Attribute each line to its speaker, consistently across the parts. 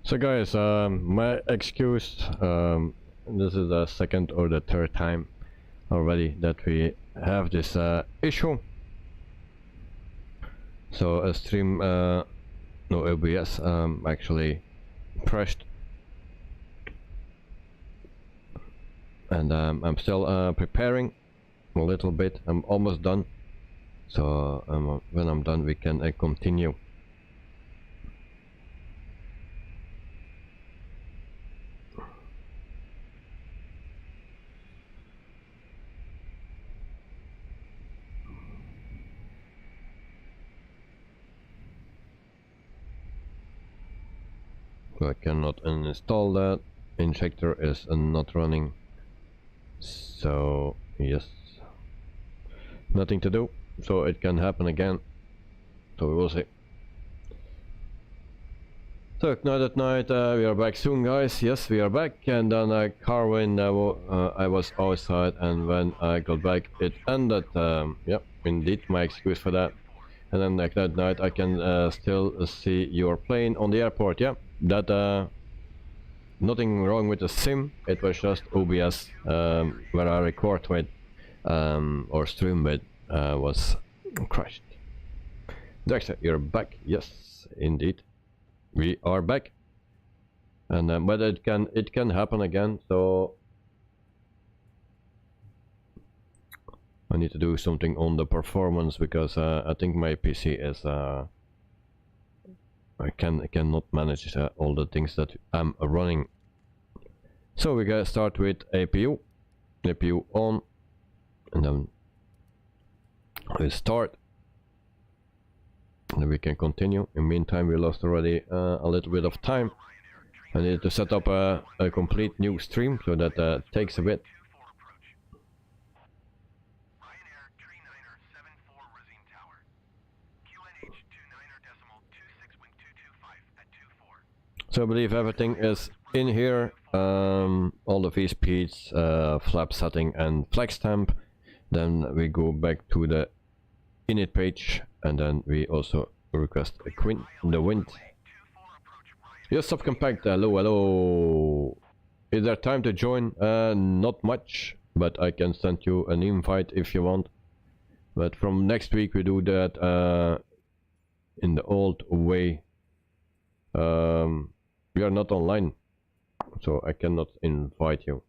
Speaker 1: So guys, my excuse, this is the second or the third time already that we have this issue. So a stream, no OBS actually crashed, and I'm still preparing a little bit. I'm almost done, so when I'm done we can continue. So I cannot uninstall that. Injector is not running, so yes, nothing to do. So it can happen again, so we will see. So night at night, we are back soon, guys. Yes, we are back. And then Carwin, I was outside, and when I got back it ended. Yep, indeed, my excuse for that. And then like that night I can still see your plane on the airport. Yeah, that nothing wrong with the sim, it was just OBS where I record with or stream with was crashed. Dexter, you're back. Yes, indeed, we are back. And but it can happen again, so I need to do something on the performance, because I think my PC is I cannot manage all the things that I'm running. So we gotta start with APU on, and then we start, and then we can continue. In the meantime, we lost already a little bit of time. I need to set up a complete new stream, so that takes a bit. So I believe everything is in here, all the V-speeds, flap setting and flag stamp. Then we go back to the init page, and then we also request the wind. Yes, subcompact, hello. Is there time to join? Not much, but I can send you an invite if you want. But from next week we do that in the old way. We are not online, so I cannot invite you.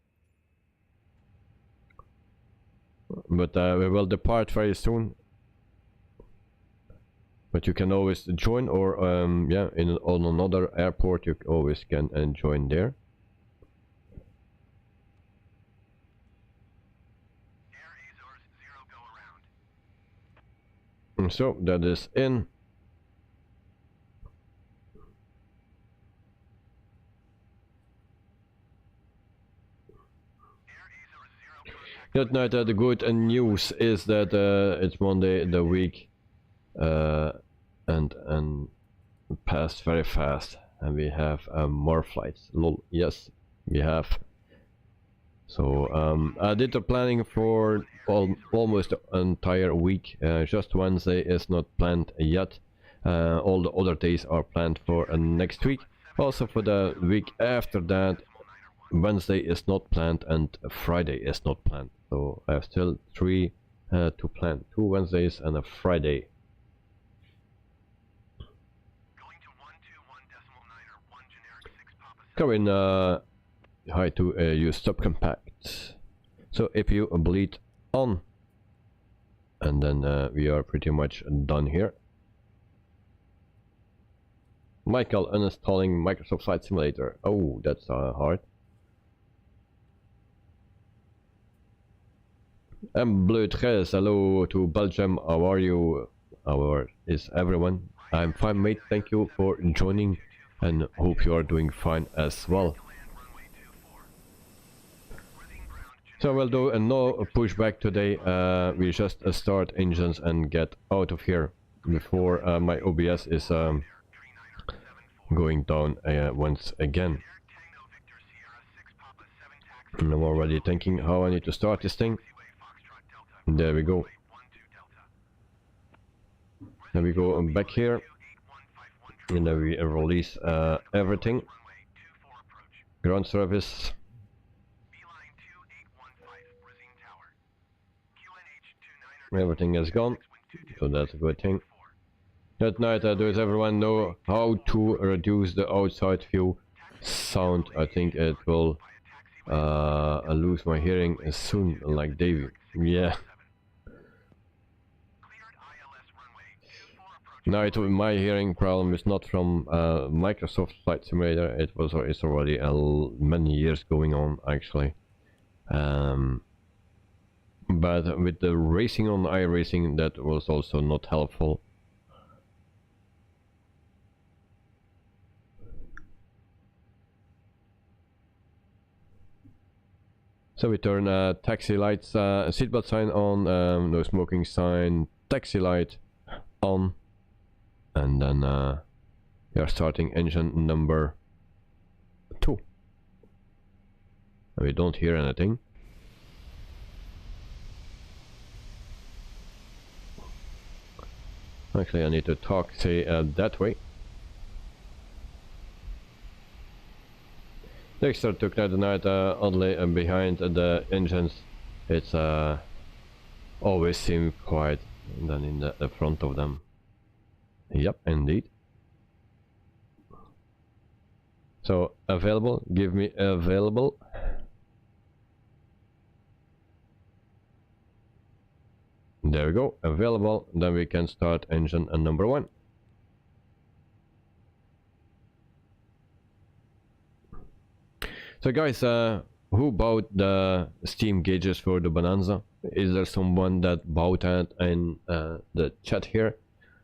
Speaker 1: But we will depart very soon. But you can always join, or yeah, on another airport you always can join there. So that is in. That night, the good news is that it's Monday the week, and passed very fast, and we have more flights. Lol, yes, we have. So I did the planning for almost the entire week. Just Wednesday is not planned yet. All the other days are planned for next week. Also for the week after that, Wednesday is not planned and Friday is not planned. So I have still 3 to plan. 2 Wednesdays and a Friday. Coming hi to use subcompact. So if you bleed on, and then we are pretty much done here. Michael, uninstalling Microsoft Flight Simulator. Oh, that's hard. Bleu 13, hello to Belgium, how are you? How is everyone? I'm fine, mate, thank you for joining, and hope you are doing fine as well. So we'll do no pushback today. We just start engines and get out of here before my OBS is going down once again. And I'm already thinking how I need to start this thing. There we go. Then we go back here, and then we release everything. Ground service. Everything is gone, so that's a good thing. That night, does everyone know how to reduce the outside view sound? I think it will lose my hearing soon, like David. Yeah. No, my hearing problem is not from Microsoft Flight Simulator. It's already many years going on, actually. But with the racing on iRacing, that was also not helpful. So we turn taxi lights, seatbelt sign on, no smoking sign, taxi light on, and then we are starting engine number 2. We don't hear anything. Actually, I need to talk, say, that way. Dexter took the night oddly behind the engines. It's always seemed quiet than in the front of them. Yep, indeed. So available, give me available. There we go, available. Then we can start engine number 1. So guys, who bought the Steam gauges for the Bonanza? Is there someone that bought it in the chat here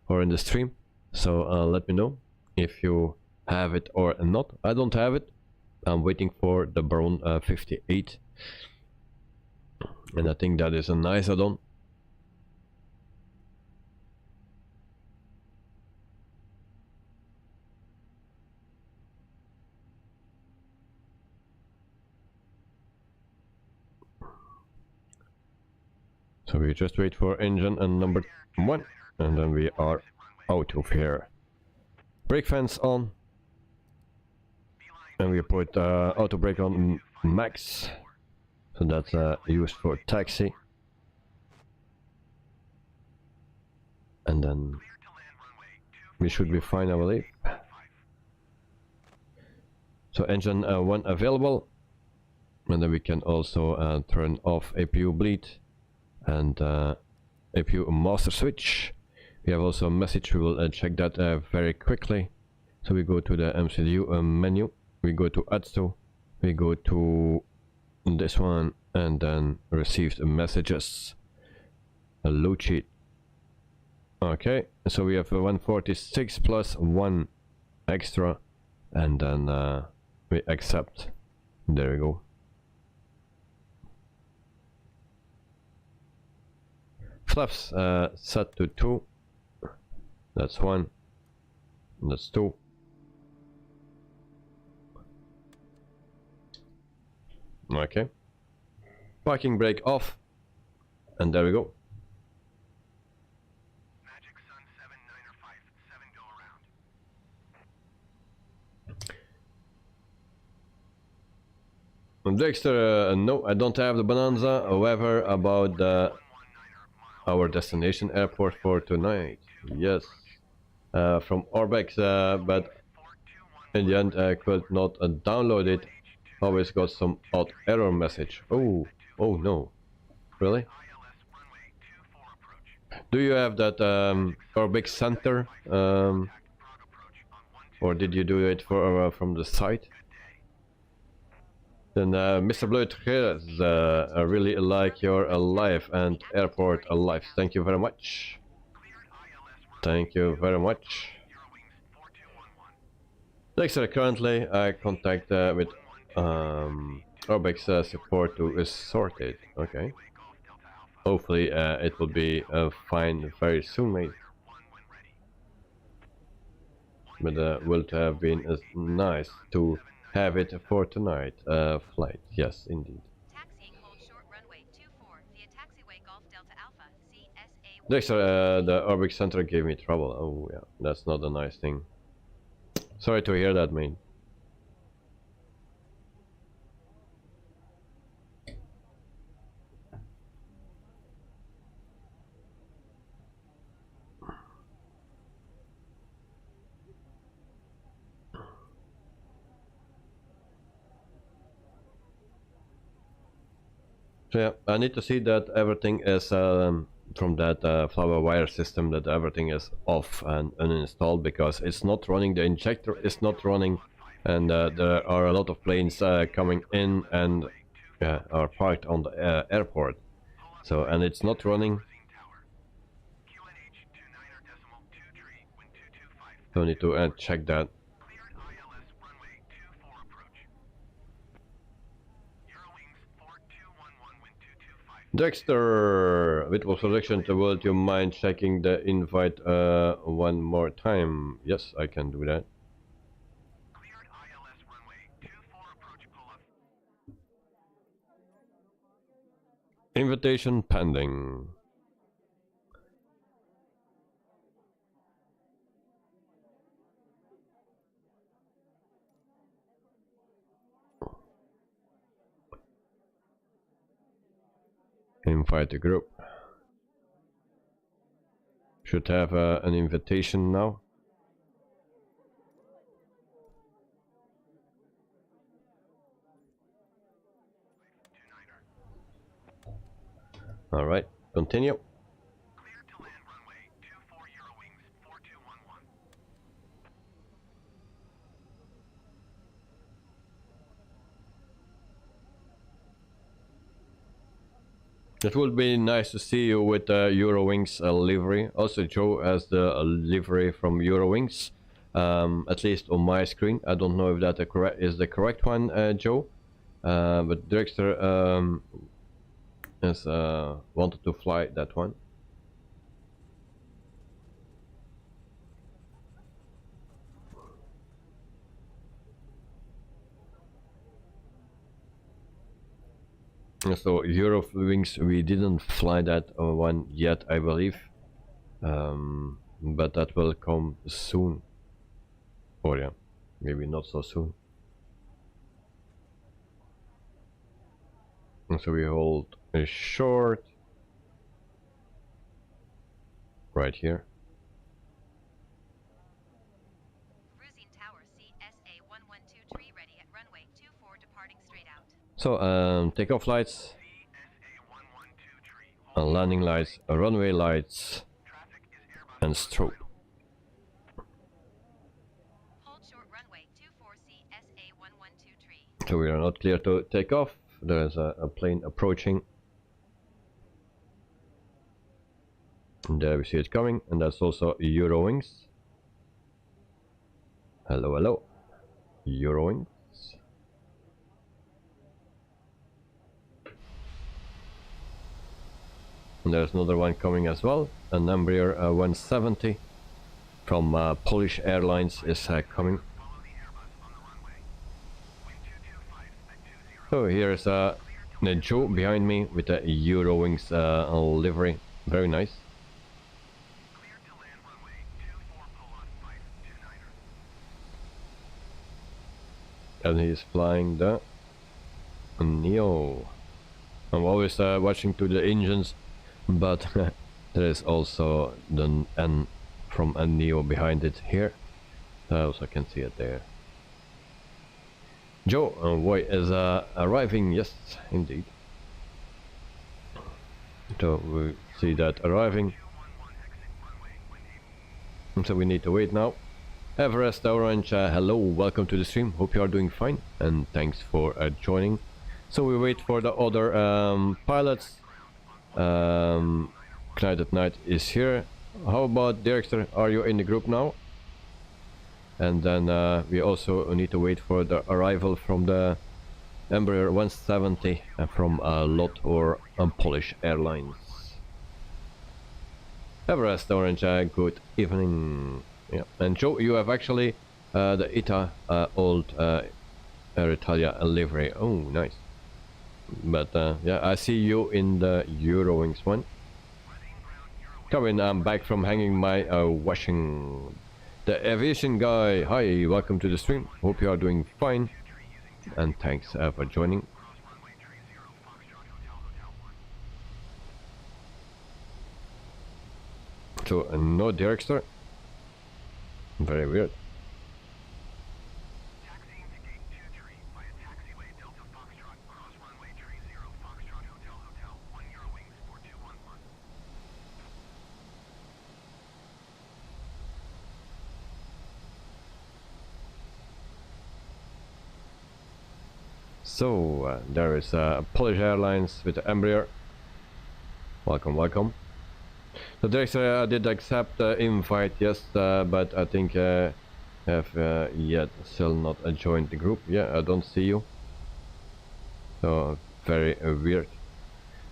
Speaker 1: or in the stream? So let me know if you have it or not. I don't have it. I'm waiting for the Baron 58. And I think that is a nice add-on. So we just wait for engine and number 1, and then we are out of here. Brake fans on, and we put auto brake on max, so that's used for taxi. And then we should be fine, I believe. So engine 1 available, and then we can also turn off APU bleed and APU master switch. We have also a message. We will check that very quickly. So we go to the MCU menu, we go to ADSTO, we go to this one, and then received messages, a load sheet. Okay, so we have 146 plus 1 extra, and then we accept. There we go. Flaps set to 2. That's 1. That's 2. Okay. Parking brake off. And there we go. Dexter, no, I don't have the Bonanza. However, about our destination airport for tonight. Yes, from Orbex, but in the end I could not download it. Always got some odd error message. Oh no, really? Do you have that Orbex center, or did you do it from the site? Then Mr. Blood, I really like your life and airport life. Thank you very much. Thank you very much. Dexter, currently I contact with Orbex support to sort it. Okay. Hopefully it will be fine very soon, mate. But would have been nice to have it for tonight flight. Yes, indeed.
Speaker 2: Taxiing hold short runway 24 via taxiway Golf Delta Alpha CSA.
Speaker 1: Dexter, the Orbex center gave me trouble. Oh yeah, that's not a nice thing. Sorry to hear that, man. So yeah, I need to see that everything is from that flower wire system, that everything is off and uninstalled, because it's not running, the injector is not running, and there are a lot of planes coming in and are parked on the airport. So, and it's not running. So I need to check that. Dexter, with what selection to world, you mind checking the invite one more time? Yes, I can do that. Invitation pending. Invite the group. Should have an invitation now. All right, continue. It would be nice to see you with Eurowings livery. Also, Joe has the livery from Eurowings, at least on my screen. I don't know if that is the correct one, Joe. But Dexter has wanted to fly that one. So Eurowings, we didn't fly that one yet, I believe, but that will come soon. Or yeah, maybe not so soon. And so we hold a short right here.
Speaker 2: Cruising tower CSA112 tree ready at runway 24 departing straight out.
Speaker 1: So takeoff lights, landing lights, runway lights, and strobe.
Speaker 2: Hold short runway 24 CSA112 tree.
Speaker 1: So we are not clear to take off. There's a plane approaching. And there we see it coming, and that's also Eurowings. Hello, hello. Eurowings. And there's another one coming as well. An Embraer 170 from Polish Airlines is coming. So here's Joe behind me with the Eurowings livery. Very nice. And he's flying the Neo. I'm always watching to the engines, but there is also the N from a Neo behind it here. I also can see it there. Joe Voy is arriving, yes, indeed. So we see that arriving. So we need to wait now. Everest Orange, hello, welcome to the stream. Hope you are doing fine, and thanks for joining. So we wait for the other pilots. Knight at Night is here. How about Dexter? Are you in the group now? And then we also need to wait for the arrival from the Embraer 170 from LOT or Polish Airlines. Everest Orange, good evening. Yeah, and Joe, you have actually the ITA old Air Italia livery. Oh, nice. But yeah, I see you in the Eurowings one. Come in, I'm back from hanging my washing. The aviation guy, hi, welcome to the stream. Hope you are doing fine, and thanks for joining. So no Dexter. Very weird. So there is Polish Airlines with the Embraer. Welcome, welcome. So there's I did accept the invite, yes, but I think have yet still not joined the group. Yeah, I don't see you. So very weird.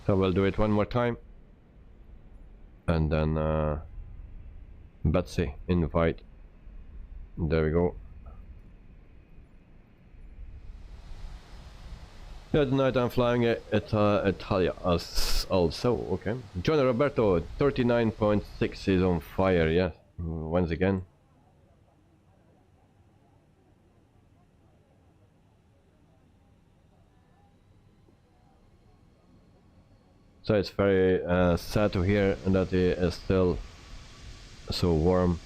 Speaker 1: So we'll do it one more time, and then Betsy invite. There we go. Yeah, tonight I'm flying Italia also, okay. John Roberto, 39.6 is on fire, yeah, once again. So it's very sad to hear that it is still so warm.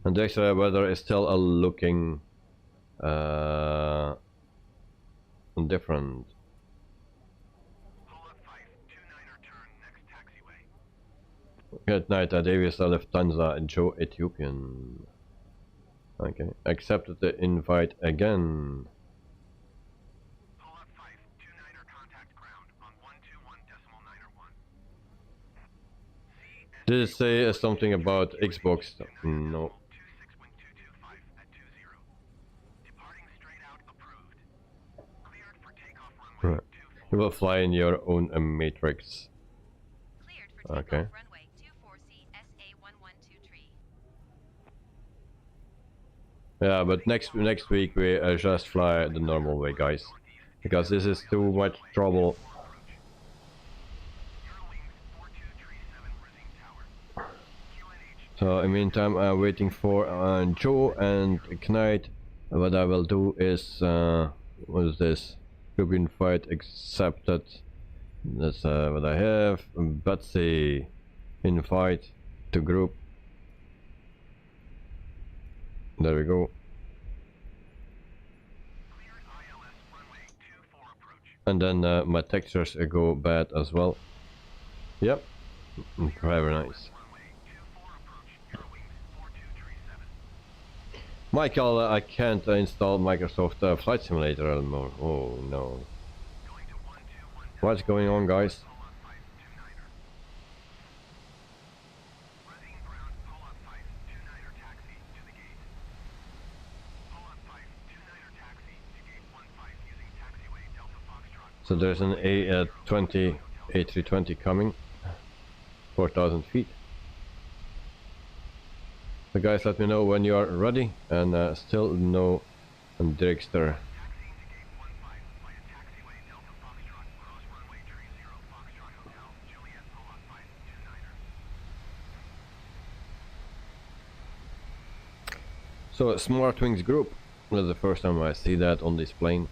Speaker 1: And the extra weather is still looking different. Good night, Davis Lufthansa, Joe Ethiopian. Okay, accepted the invite again. Did it say something about Xbox? No. Right. You will fly in your own matrix. Okay. Yeah, but next week we just fly the normal way, guys, because this is too much trouble. So in the meantime, I'm waiting for Joe and Knight. What I will do is, what is this? Group invite accepted. That's what I have. Betsy, invite to group. There we go. And then my textures go bad as well. Yep, very nice. Michael, I can't install Microsoft Flight Simulator anymore. Oh no. What's going on, guys? So there's an A320 coming, 4,000 feet. So guys, let me know when you are ready, and still no Dragster. So Smart Wings Group, that's the first time I see that on this plane.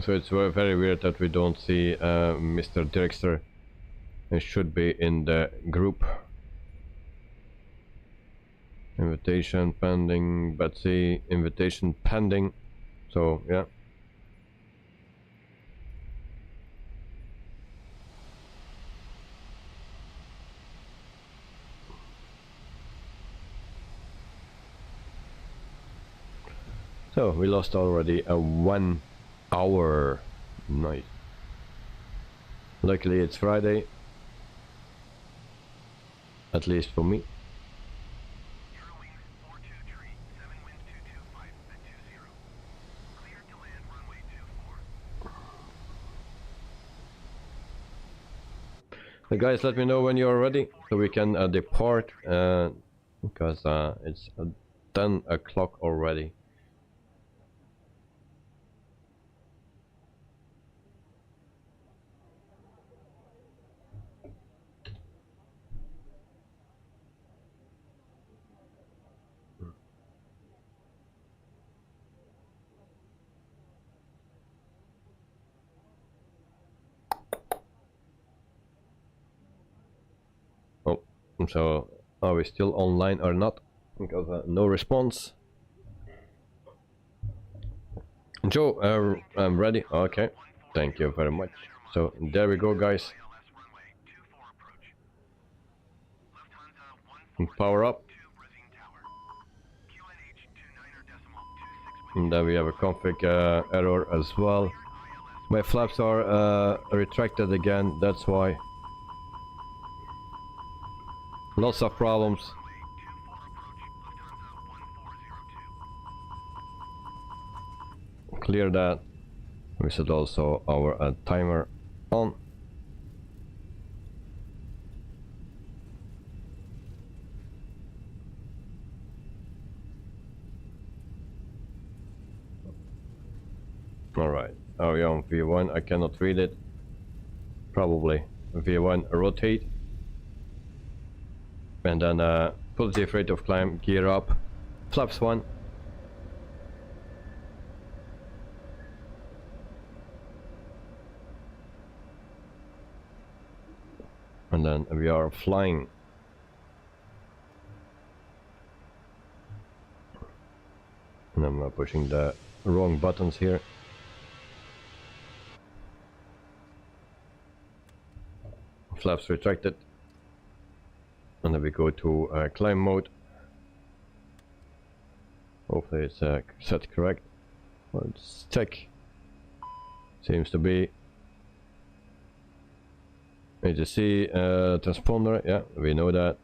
Speaker 1: So it's very weird that we don't see Mr. Dragster. It should be in the group. Invitation pending, Betsy, invitation pending. So yeah. So we lost already a 1 hour night. Luckily it's Friday, at least for me. So guys, let me know when you're ready so we can depart, because it's 10 o'clock already. So are we still online or not? Because no response. Joe, I'm ready. Okay. Thank you very much. So there we go, guys. And power up. And then we have a config error as well. My flaps are retracted again, that's why. Lots of problems. Clear that. We set also our timer on. Alright, are we on V1? I cannot read it. Probably V1 rotate. And then positive rate of climb, gear up, flaps 1. And then we are flying. And I'm pushing the wrong buttons here. Flaps retracted. And then we go to climb mode. Hopefully it's set correct. Let's check. Seems to be. ATC transponder, yeah, we know that.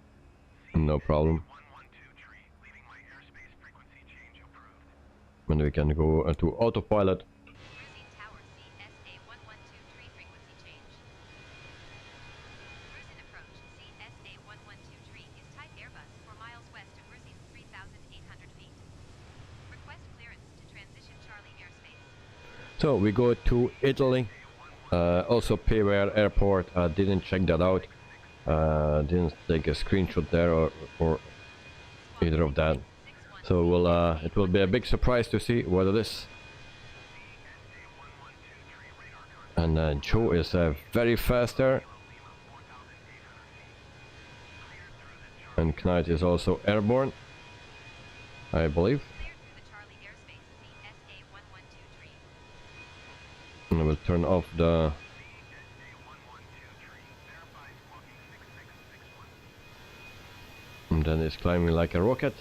Speaker 1: No problem. And we can go to autopilot.
Speaker 2: Cruising tower CSA1123 frequency change. Cruising approach CSA1123 is type Airbus 4 miles west of cruising 3,800 feet. Request clearance to transition Charlie airspace.
Speaker 1: So we go to Italy. Also Payware airport, didn't check that out, didn't take a screenshot there or either of that, so we'll, it will be a big surprise to see what it is. And Joe is very fast there, and Knight is also airborne, I believe. And I will turn off the and then it's climbing like a rocket.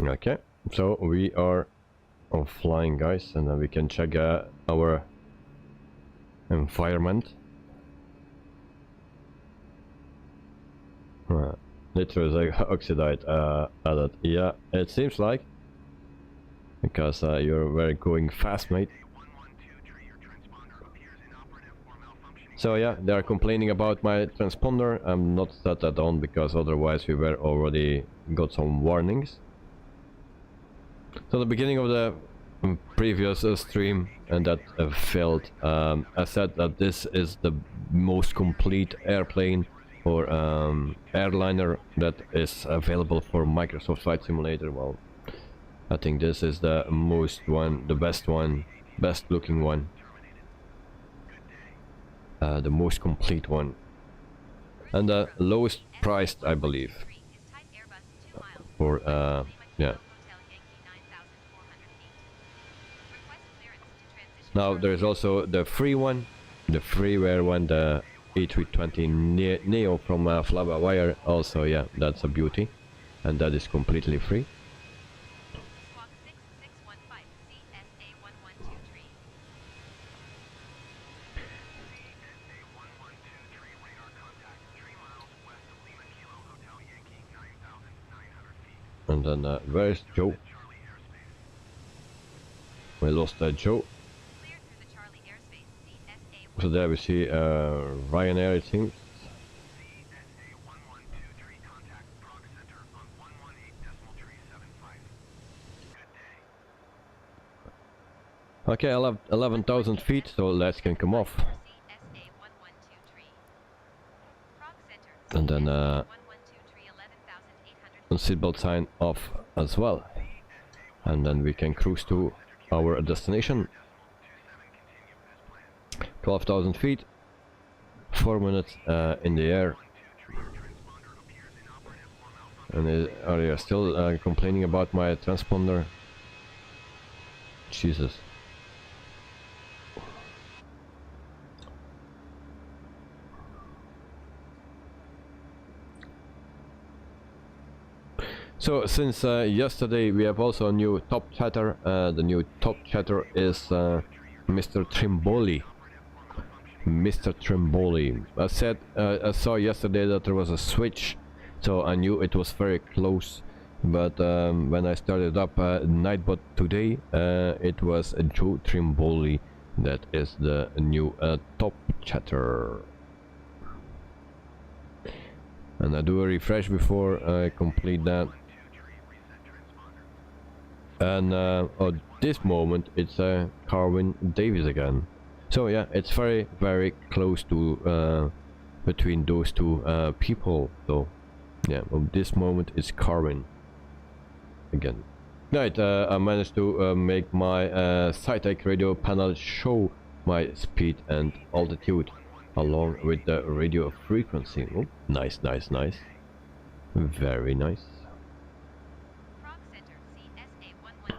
Speaker 1: Okay, so we are on flying, guys, and then we can check our environment. Nitrous oxide added. Yeah, it seems like, because you're very going fast, mate. So yeah, they are complaining about my transponder. I'm not set that on because otherwise we were already got some warnings. So the beginning of the previous stream, and that failed, I said that this is the most complete airplane or airliner that is available for Microsoft Flight Simulator. Well, I think this is the most one, the best one, best looking one, the most complete one, and the lowest priced, I believe, for yeah. Now there's also the free one, the freeware one, the A320 Neo from Flabawire. Also, yeah, that's a beauty, and that is completely free. And then where's Joe? We lost Joe. So there we see Ryanair, it seems. Okay, 11,000 feet, so let's can come off. And then seatbelt sign off as well. and then we can cruise to our destination. 12,000 feet, 4 minutes in the air. And are you still complaining about my transponder? Jesus. So since yesterday we have also a new top chatter. The new top chatter is Mr. Trimboli. Mr. Trimboli. I saw yesterday that there was a switch, so I knew it was very close. But when I started up Nightbot today, it was Joe Trimboli that is the new top chatter. And I do a refresh before I complete that. And at this moment it's Carwin Davies again. So yeah, it's very close to between those two people. So yeah, at this moment it's Carwin again. Right, I managed to make my SciTech radio panel show my speed and altitude along with the radio frequency. Oh, nice. Very nice.
Speaker 2: Prague Center, CSA112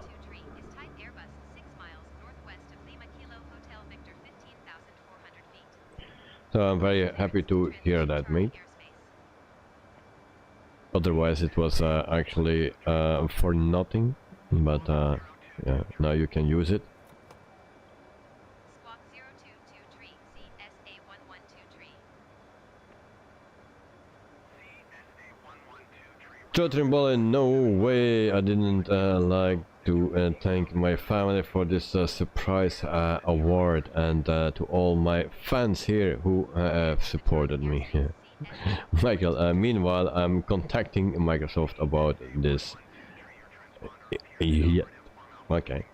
Speaker 2: is type Airbus 6 miles northwest of Lima Kilo Hotel Victor 15,400 feet.
Speaker 1: So I'm very happy to hear that, mate. Otherwise it was actually for nothing, but yeah, now you can use it.
Speaker 2: Squawk 0223, CSA1123.
Speaker 1: Joe Trimboli, no way, I didn't like to thank my family for this surprise award, and to all my fans here who have supported me. Michael, meanwhile I'm contacting Microsoft about this. Yeah. Okay.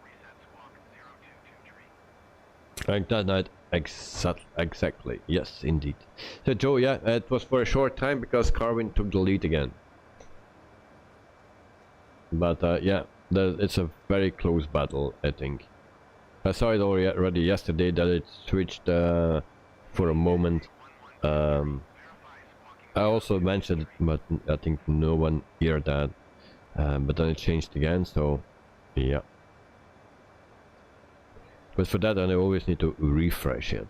Speaker 1: Like that night, exactly, yes indeed. So Joe, yeah, it was for a short time because Carwin took the lead again. But yeah, it's a very close battle, I think. I saw it already yesterday that it switched for a moment. I also mentioned it, but I think no one heard that. But then it changed again, so yeah. But for that I always need to refresh it.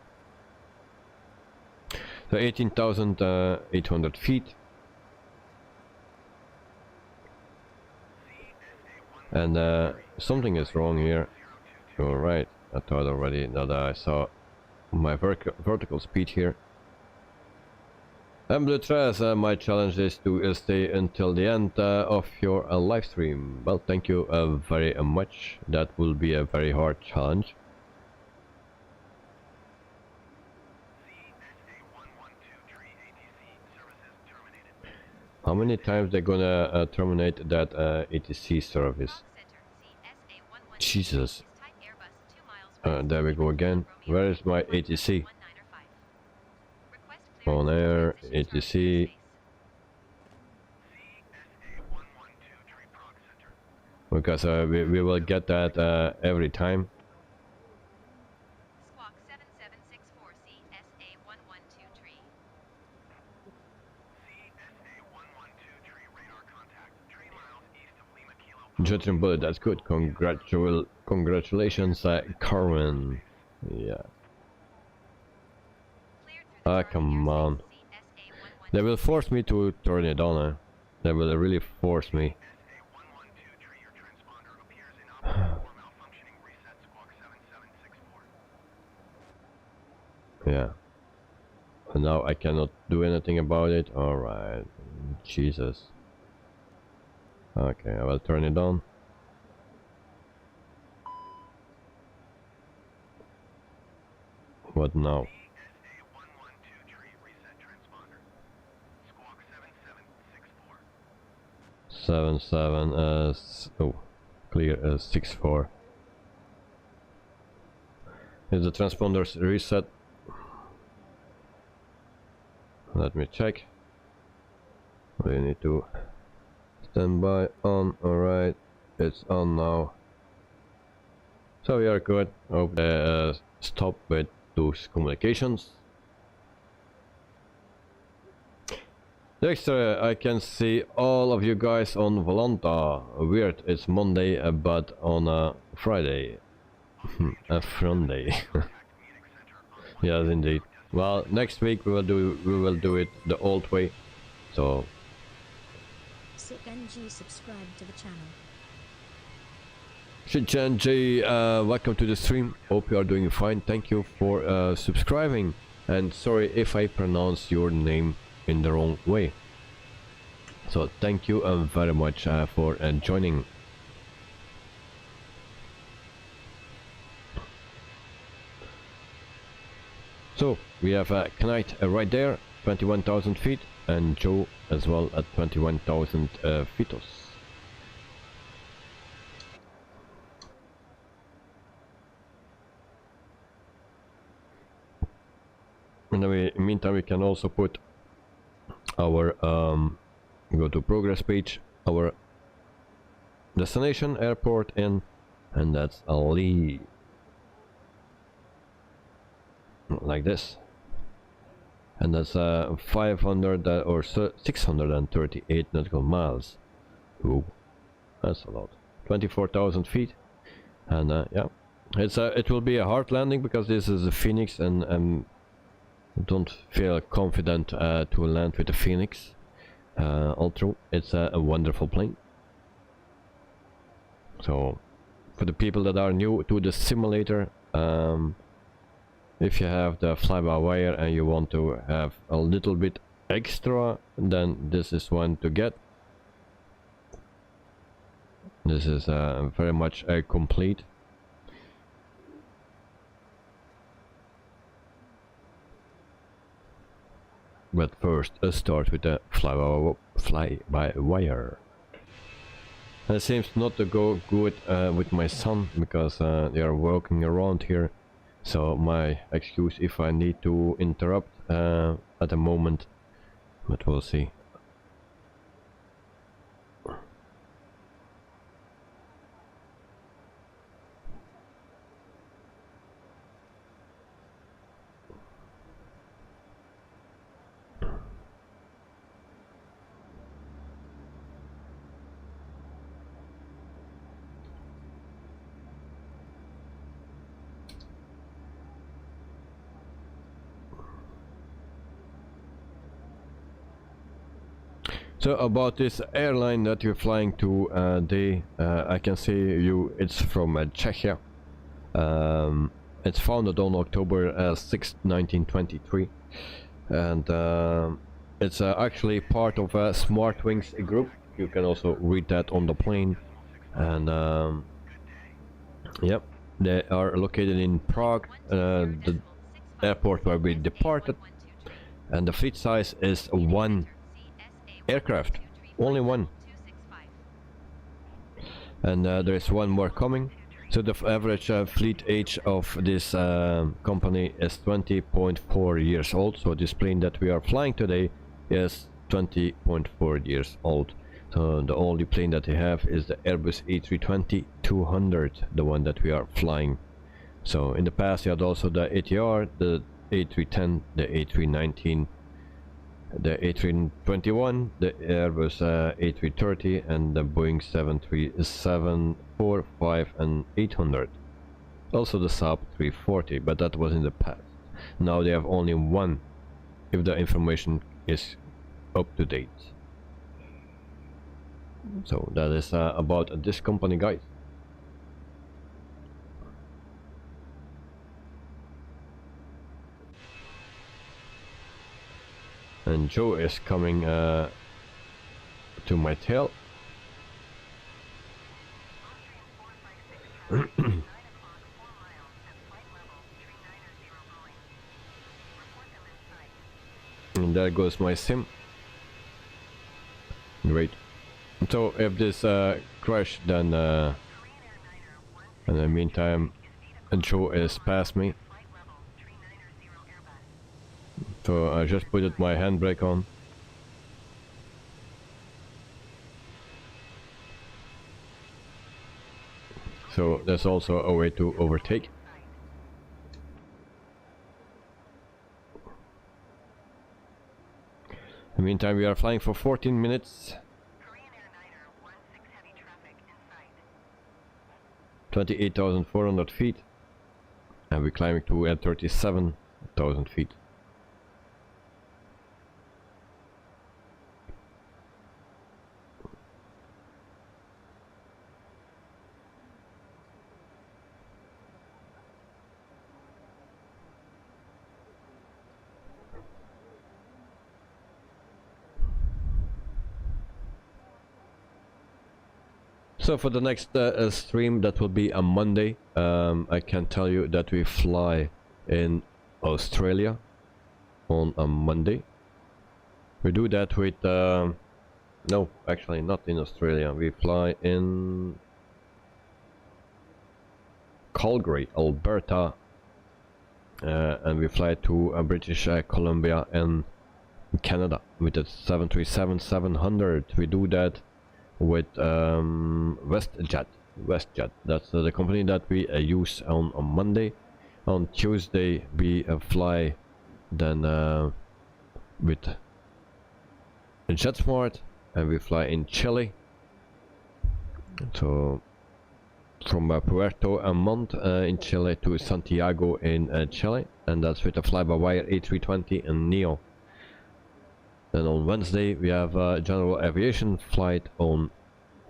Speaker 1: So 18,800 feet. And something is wrong here. Alright, I thought already that I saw my vertical speed here. And Blue Trash, my challenge is to stay until the end of your live stream. Well, thank you very much. That will be a very hard challenge. How many times they're gonna terminate that ATC service? Jesus. There we go again. Where is my ATC? On air, ATC. Because we will get that every time.
Speaker 2: Squawk 7764, CSA1123.
Speaker 1: Judging bullet, that's good. Congratulations, Carwin. Yeah. Ah, come on. They will force me to turn it on. They will really force me. Yeah. And now I cannot do anything about it. Alright. Jesus. Okay, I will turn it on. What now? 77 oh, clear 64. Is the transponders reset? Let me check. We need to stand by on. Alright. it's on now. So we are good. Hope they stop with those communications. Next, I can see all of you guys on Volanta. Weird, it's Monday, but on a Friday. A Friday. Yes, indeed. Well, next week we will do it the old way. So.
Speaker 3: SitNG, subscribe to the channel.
Speaker 1: Shitchanji, welcome to the stream. Hope you are doing fine. Thank you for subscribing. And sorry if I pronounce your name in the wrong way. So thank you very much for joining. So we have Knight right there, 21,000 feet, and Joe as well at 21,000 feet. And then in the meantime we can also put our go to progress page, our destination airport in, and that's a LIEE, like this, and that's 500 or 638 nautical miles. Ooh, that's a lot. 24,000 feet, and yeah, it will be a hard landing because this is a Phoenix, and don't feel confident to land with the Phoenix. Although it's a wonderful plane. So for the people that are new to the simulator, if you have the fly-by-wire and you want to have a little bit extra, then this is one to get. This is very much complete. But first, let's start with the fly-by-wire. It seems not to go good with my son, because they are walking around here. So my excuse if I need to interrupt at the moment, but we'll see. So about this airline that you're flying to, I can see it's from Czechia. It's founded on October 6th, 1923, and it's actually part of a Smart Wings group. You can also read that on the plane, and yep, they are located in Prague, the airport where we departed, and the fleet size is 1 aircraft, only 1, and there is 1 more coming. So the average fleet age of this company is 20.4 years old. So this plane that we are flying today is 20.4 years old. So the only plane that they have is the Airbus A320-200, the one that we are flying. So in the past you had also the ATR, the A310, the A319, the A321, the Airbus A330, and the Boeing 737, 4, 5, and 800. Also the Saab 340, but that was in the past. Now they have only 1, if the information is up to date. So that is about this company, guys. And Joe is coming to my tail. And there goes my sim. Great. So if this crash, then in the meantime Joe is past me. So I just put my handbrake on. so there's also a way to overtake. In the meantime, we are flying for 14 minutes. 28,400 feet. And we're climbing to 37,000 feet. So for the next stream, that will be a Monday. I can tell you that we fly in Australia on a Monday. We do that with no, actually not in Australia. We fly in Calgary, Alberta, and we fly to British Columbia and Canada with the 737-700. We do that with WestJet. That's the company that we use on Monday. On Tuesday we fly then with JetSmart, and we fly in Chile. So from Puerto Montt in Chile to Santiago in Chile, and that's with a fly-by-wire A320 and Neo. Then on Wednesday we have a general aviation flight. On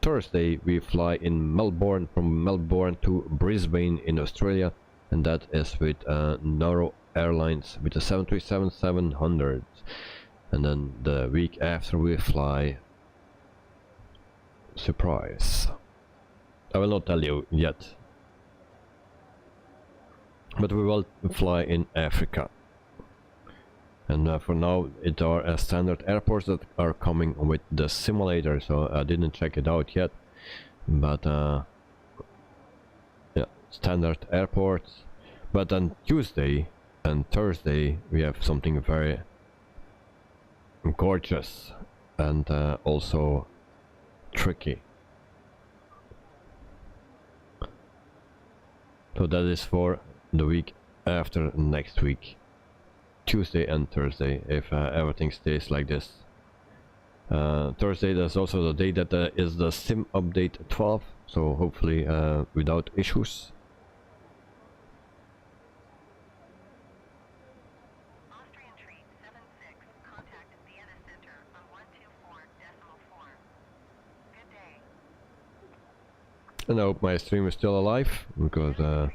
Speaker 1: Thursday we fly in Melbourne, from Melbourne to Brisbane in Australia, and that is with Naro Airlines with the 737-700. And then the week after we fly, surprise, I will not tell you yet, but we will fly in Africa. And for now it are standard airports that are coming with the simulator, so I didn't check it out yet, but yeah, standard airports. But on Tuesday and Thursday we have something very gorgeous and also tricky. So that is for the week after next week, Tuesday and Thursday, if everything stays like this. Thursday, that's also the day that is the sim update 12, so hopefully without issues.
Speaker 2: Austrian Treat 76, contact Vienna Center on 124.4. Good day.
Speaker 1: And I hope my stream is still alive, because I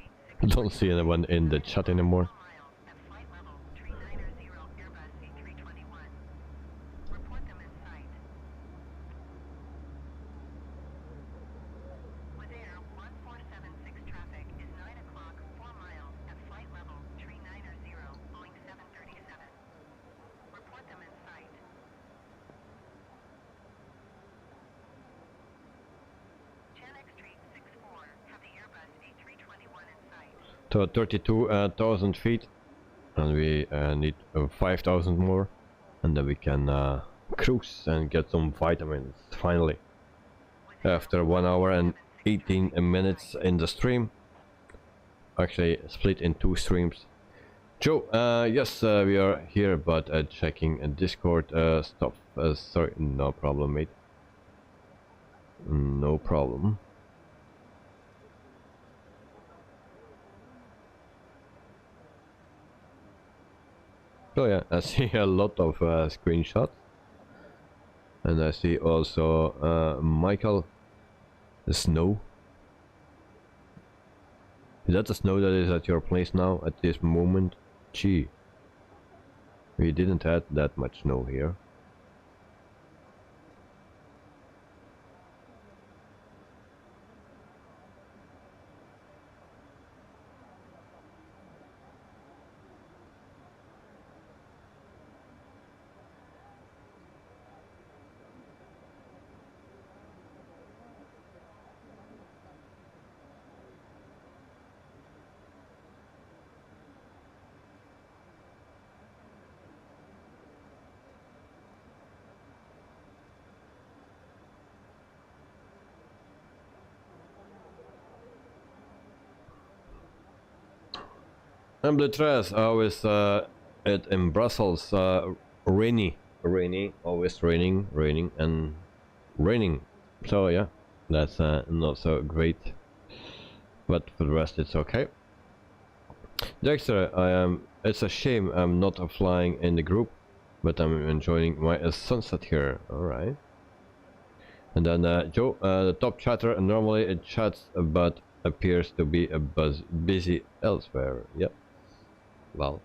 Speaker 1: don't see anyone in the chat anymore.
Speaker 2: At flight level, 390 Airbus A321. Report them in sight. With Air 1476 traffic is 9 o'clock, 4 miles, at flight level, 390, Boeing 737. Report them in sight. Chanex Street 64, have the Airbus A321 in sight.
Speaker 1: So 32,000 feet, and we need 5,000 more, and then we can cruise and get some vitamins finally. After 1 hour and 18 minutes in the stream, actually split in 2 streams. Joe, yes, we are here, but checking Discord stuff. Sorry, no problem, mate. No problem. So yeah, I see a lot of screenshots, and I see also Michael, the snow. Is that the snow that is at your place now at this moment? Gee, we didn't have that much snow here. And Blitres, how is it in Brussels? Rainy, always raining and raining. So yeah, that's not so great. But for the rest, it's okay. Dexter, it's a shame I'm not flying in the group, but I'm enjoying my sunset here. All right. And then Joe, the top chatter. Normally it chats, but appears to be busy elsewhere. Yep. Well,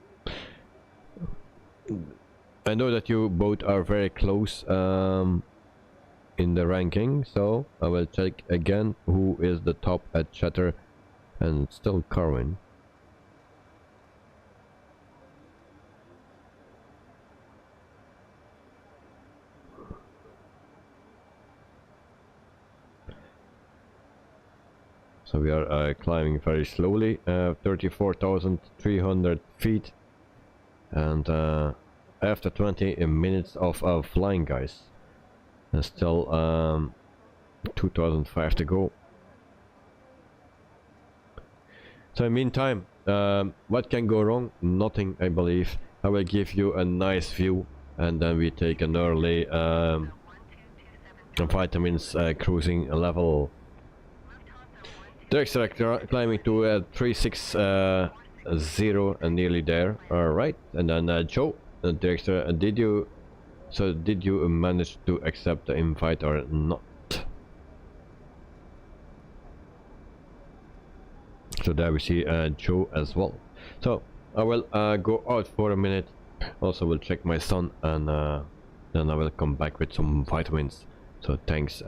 Speaker 1: I know that you both are very close in the ranking, so I will check again who is the top at chatter, and still Carwin. So we are climbing very slowly, 34,300 feet, and after 20 minutes of flying, guys, and still 2005 to go. So in the meantime, what can go wrong? Nothing, I believe. I will give you a nice view, and then we take an early vitamins cruising level. Dexter climbing to 360 and nearly there. Alright, and then Joe, Dexter, did you manage to accept the invite or not? So there we see Joe as well. So I will go out for a minute. Also will check my son, and then I will come back with some vitamins. So thanks.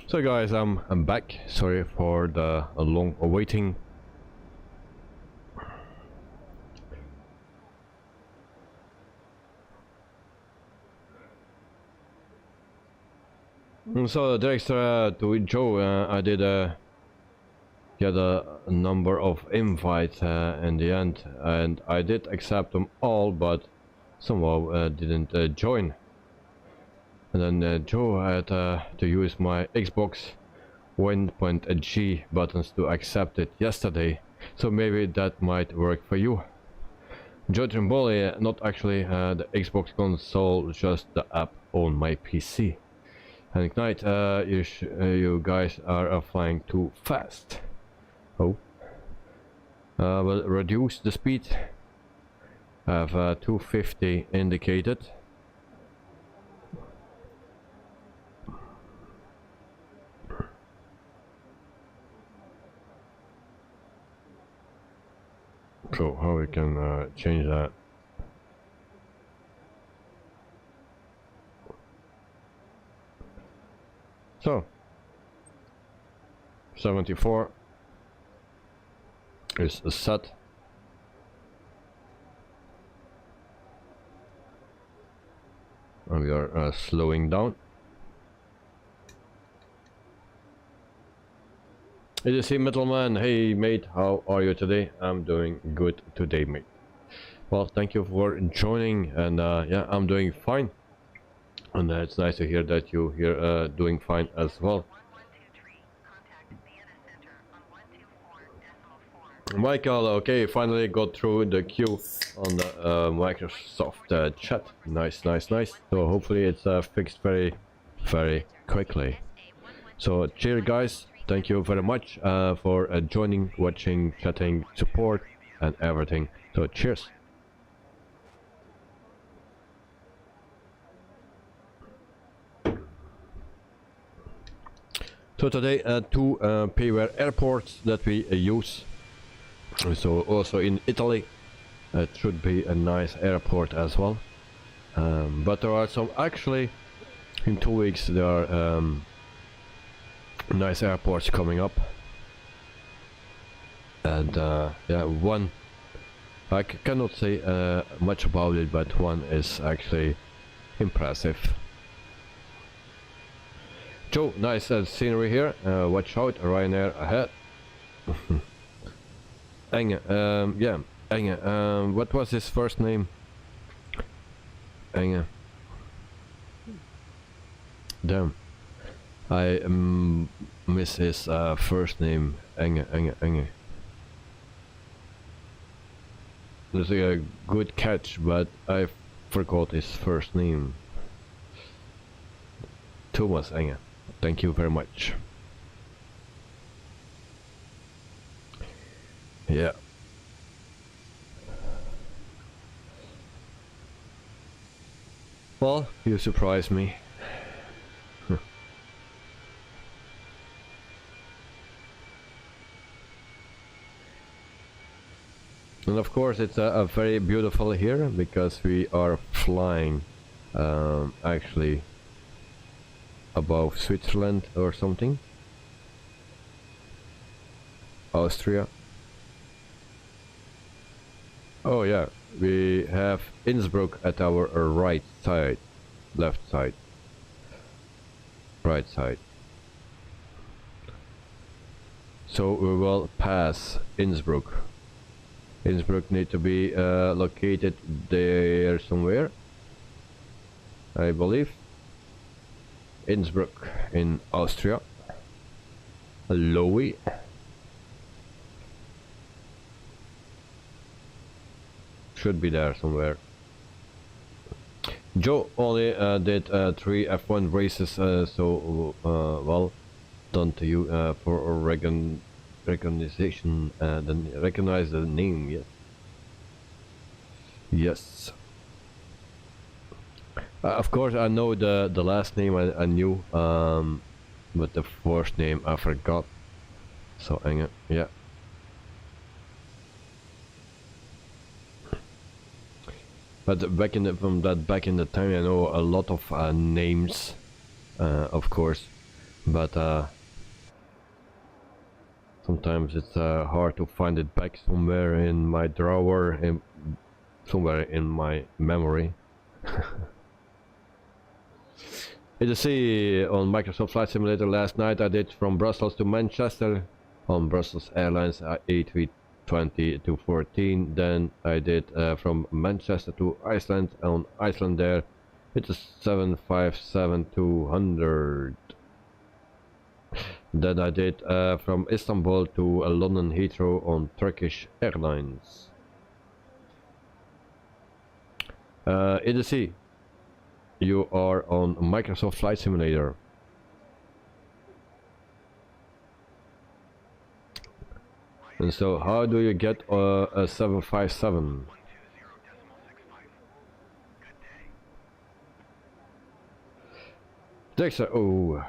Speaker 1: So guys, I'm back. Sorry for the long waiting. So the extra to Joe, I did get a number of invites in the end, and I did accept them all, but somehow didn't join. And then Joe had to use my Xbox 1.g buttons to accept it yesterday, so maybe that might work for you. Joe Trimboli, not actually the Xbox console, just the app on my PC. And Ignite, you guys are flying too fast. Oh. We'll reduce the speed. I have 250 indicated. So how we can change that? So 74 is set. And we are slowing down. ADC Middleman, hey mate, how are you today? I'm doing good today, mate. Well, thank you for joining, and yeah, I'm doing fine. And it's nice to hear that you here doing fine as well. Michael, okay, finally got through the queue on the Microsoft chat. Nice, nice, nice. So hopefully it's fixed very, very quickly. So cheers guys, thank you very much for joining, watching, chatting, support and everything. So cheers. So today two payware airports that we use. So also in Italy, it should be a nice airport as well. But there are some, actually in 2 weeks there are nice airports coming up. And yeah, one, I cannot say much about it, but one is actually impressive. Joe, nice scenery here. Watch out, Ryanair ahead. Enge, yeah, Enge. What was his first name? Enge. Damn, I miss his first name. Enge. That's a good catch, but I forgot his first name. Thomas Enge. Thank you very much. Yeah. Well, you surprised me. And of course it's a very beautiful here because we are flying actually above Switzerland or something. Austria. Oh yeah, we have Innsbruck at our right side, left side, right side. So we will pass Innsbruck. Innsbruck need to be located there somewhere, I believe. Innsbruck in Austria. Lowy. Should be there somewhere. Joe only did 3 F1 races, so well done to you for recognition. Then recognize the name. Yes. Yes. Of course, I know the last name. I knew, but the first name I forgot. So yeah. But back in the time, I know a lot of names, of course. but sometimes it's hard to find it back somewhere in my drawer, somewhere in my memory. It's a see on Microsoft Flight Simulator last night. I did from Brussels to Manchester on Brussels Airlines A320 to 14. Then I did from Manchester to Iceland on Iceland there. It's a 757-200. Then I did from Istanbul to London Heathrow on Turkish Airlines. EDC, you are on Microsoft Flight Simulator. And so how do you get a 757? Dexter, oh,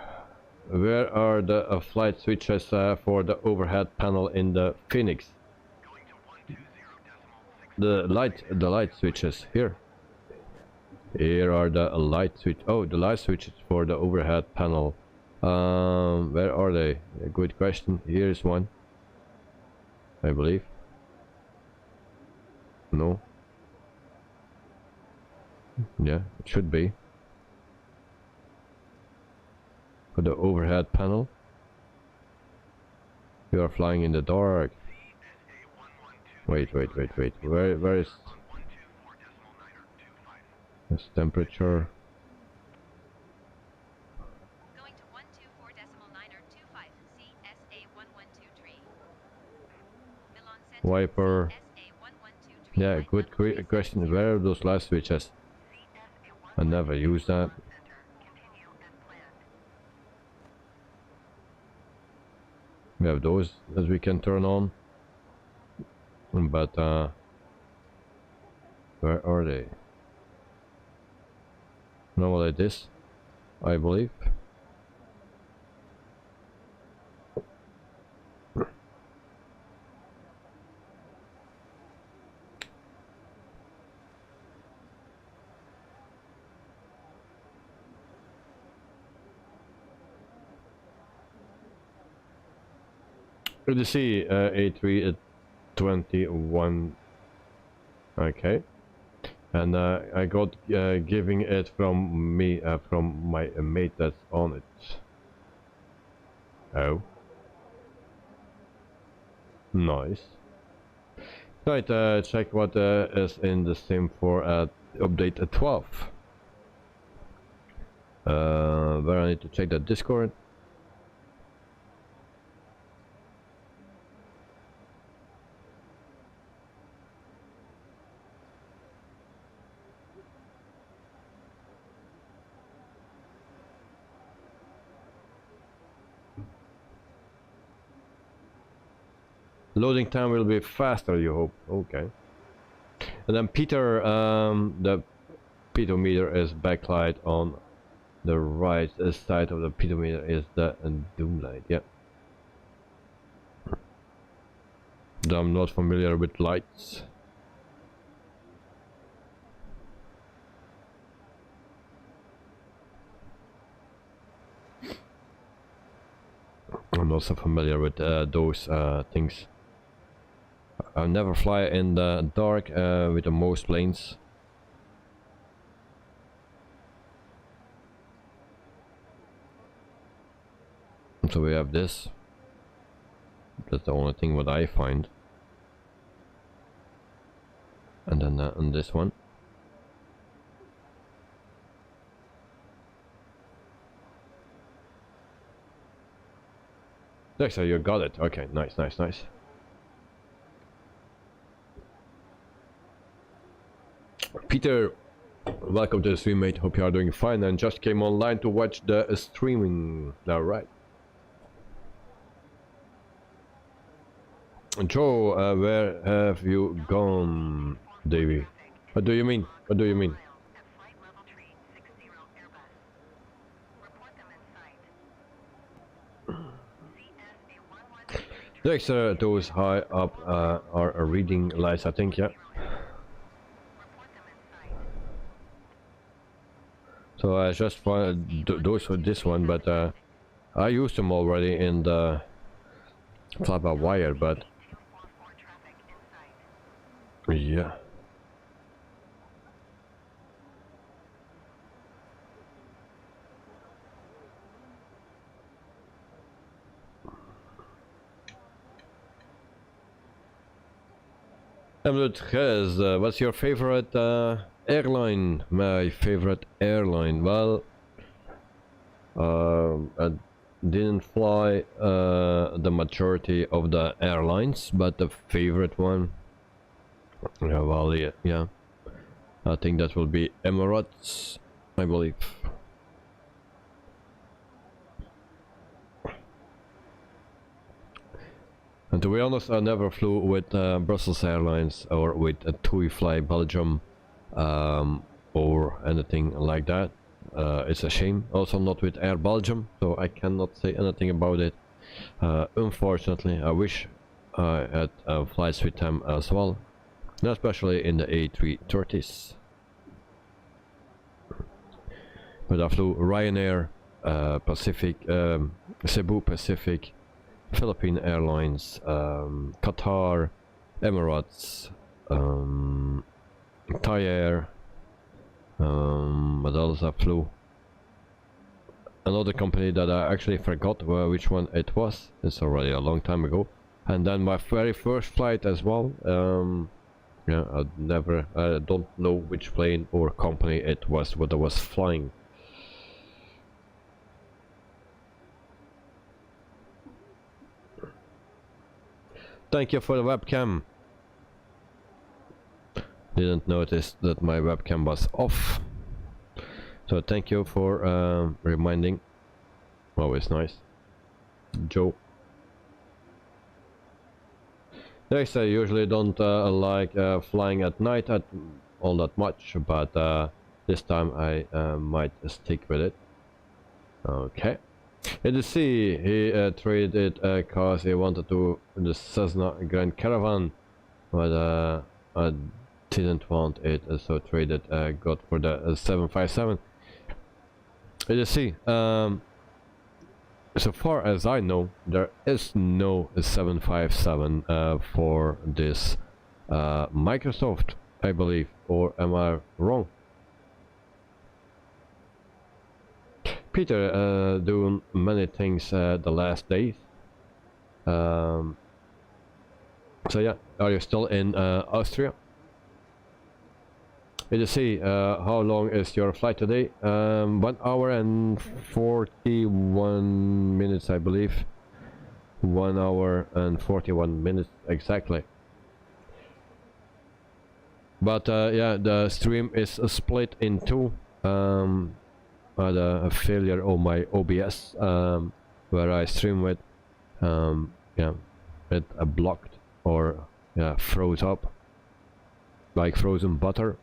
Speaker 1: where are the flight switches for the overhead panel in the FENIX? The light switches here. Here are the light switch. Oh, the light switches for the overhead panel. Where are they? A good question. Here is one, I believe. No. Yeah, it should be. For the overhead panel. You are flying in the dark. Wait. Where is this temperature?
Speaker 2: Going to 124.925 CSA1123. Milan Center
Speaker 1: Wiper.
Speaker 2: CSA1123.
Speaker 1: Yeah, good question. Where are those light switches? I never use that. We have those that we can turn on, but where are they? No, like this, I believe. You see A321. Okay, and I got giving it from me from my mate that's on it. Oh, nice. Right, check what is in the sim for update 12. Where I need to check the Discord. Loading time will be faster, you hope. Okay. And then Peter, the pedometer is backlight on the right side of the pedometer is the doom light. Yeah. I'm not familiar with lights. I'm not so familiar with those things. I never fly in the dark with the most planes. So we have this. That's the only thing what I find. And then on this one. Dexter, you got it. Okay, nice. Peter, welcome to the stream, mate. Hope you are doing fine and just came online to watch the streaming. Alright. Joe, where have you gone, Davey? What do you mean? Dexter, those high up are reading lights, I think, yeah. So I just found those for this one, but I used them already in the fly-by-wire, but yeah. What's your favorite airline? My favorite airline? Well, I didn't fly the majority of the airlines, but the favorite one, yeah, well, yeah, I think that will be Emirates, I believe. And to be honest, I never flew with Brussels Airlines or with TUI Fly Belgium or anything like that. It's a shame. Also not with Air Belgium, so I cannot say anything about it. Unfortunately, I wish I had flights with them as well, especially in the A330s. But I flew Ryanair, Pacific, Cebu Pacific, Philippine Airlines, Qatar, Emirates, Thai Air, what else I flew? Another company that I actually forgot which one it was. It's already a long time ago. And then my very first flight as well. Yeah, I don't know which plane or company it was what I was flying. Thank you for the webcam. Didn't notice that my webcam was off. So thank you for reminding. Always nice. Joe. Yes, I usually don't like flying at night all that much, but this time I might stick with it. Okay. In the sea, he traded cars he wanted to the Cessna Grand Caravan, but I didn't want it, so traded got for the 757. In the sea, so far as I know, there is no 757 for this Microsoft, I believe, or am I wrong? Peter doing many things the last days. So yeah, are you still in Austria? Let us see, how long is your flight today? 1 hour and 41 minutes, I believe. 1 hour and 41 minutes exactly. But yeah, the stream is split in two. A failure of my OBS where I stream with, yeah, it blocked or yeah, froze up like frozen butter.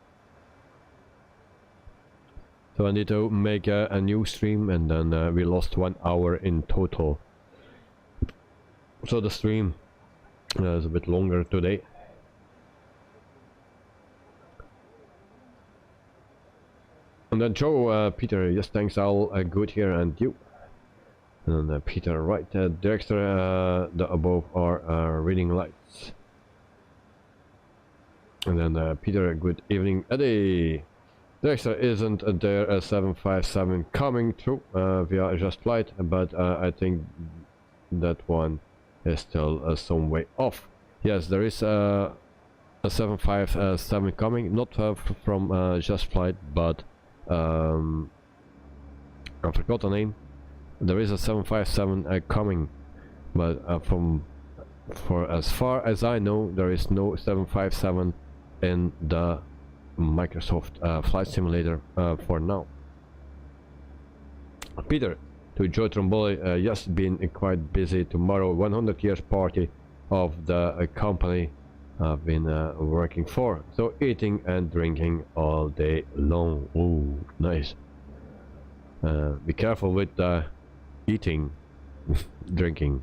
Speaker 1: So I need to make a new stream, and then we lost 1 hour in total. So the stream is a bit longer today. And then Joe, Peter, yes thanks, all good here, and you. And then Peter, right, Dexter, the above are reading lights. And then Peter, good evening, Eddie. Dexter, isn't there a 757 coming through via Just Flight, but I think that one is still some way off. Yes, there is a 757 coming, not from Just Flight, but I forgot the name. There is a 757 coming, but for as far as I know, there is no 757 in the Microsoft Flight Simulator for now. Peter, to Joe Tromboli, yes, been quite busy. Tomorrow 100 years party of the company I've been working for, so eating and drinking all day long. Ooh, nice. Be careful with eating, drinking.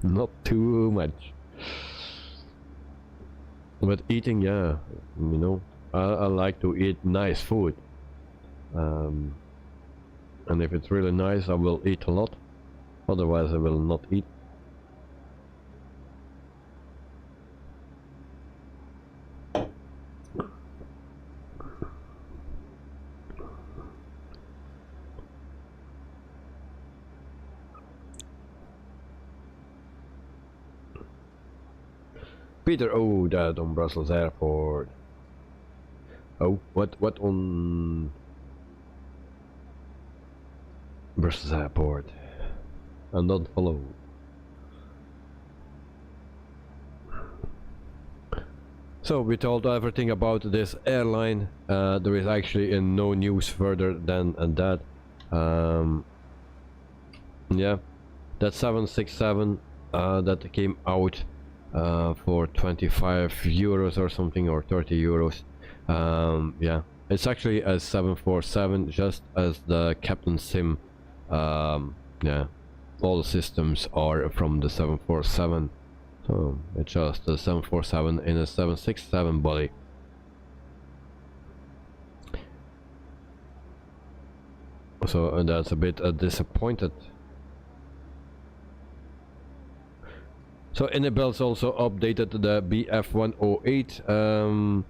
Speaker 1: Not too much. But eating, yeah, you know, I like to eat nice food. and if it's really nice I will eat a lot, otherwise I will not eat. Peter, oh, that on Brussels airport. Oh, what on Brussels airport? And don't follow. So we told everything about this airline. There is actually no news further than that. Yeah, that 767 that came out for 25 euros or something, or 30 euros. Yeah, it's actually a 747, just as the Captain Sim. Yeah, all the systems are from the 747, so it's just a 747 in a 767 body. So that's a bit disappointed. So Inabel's also updated the BF108,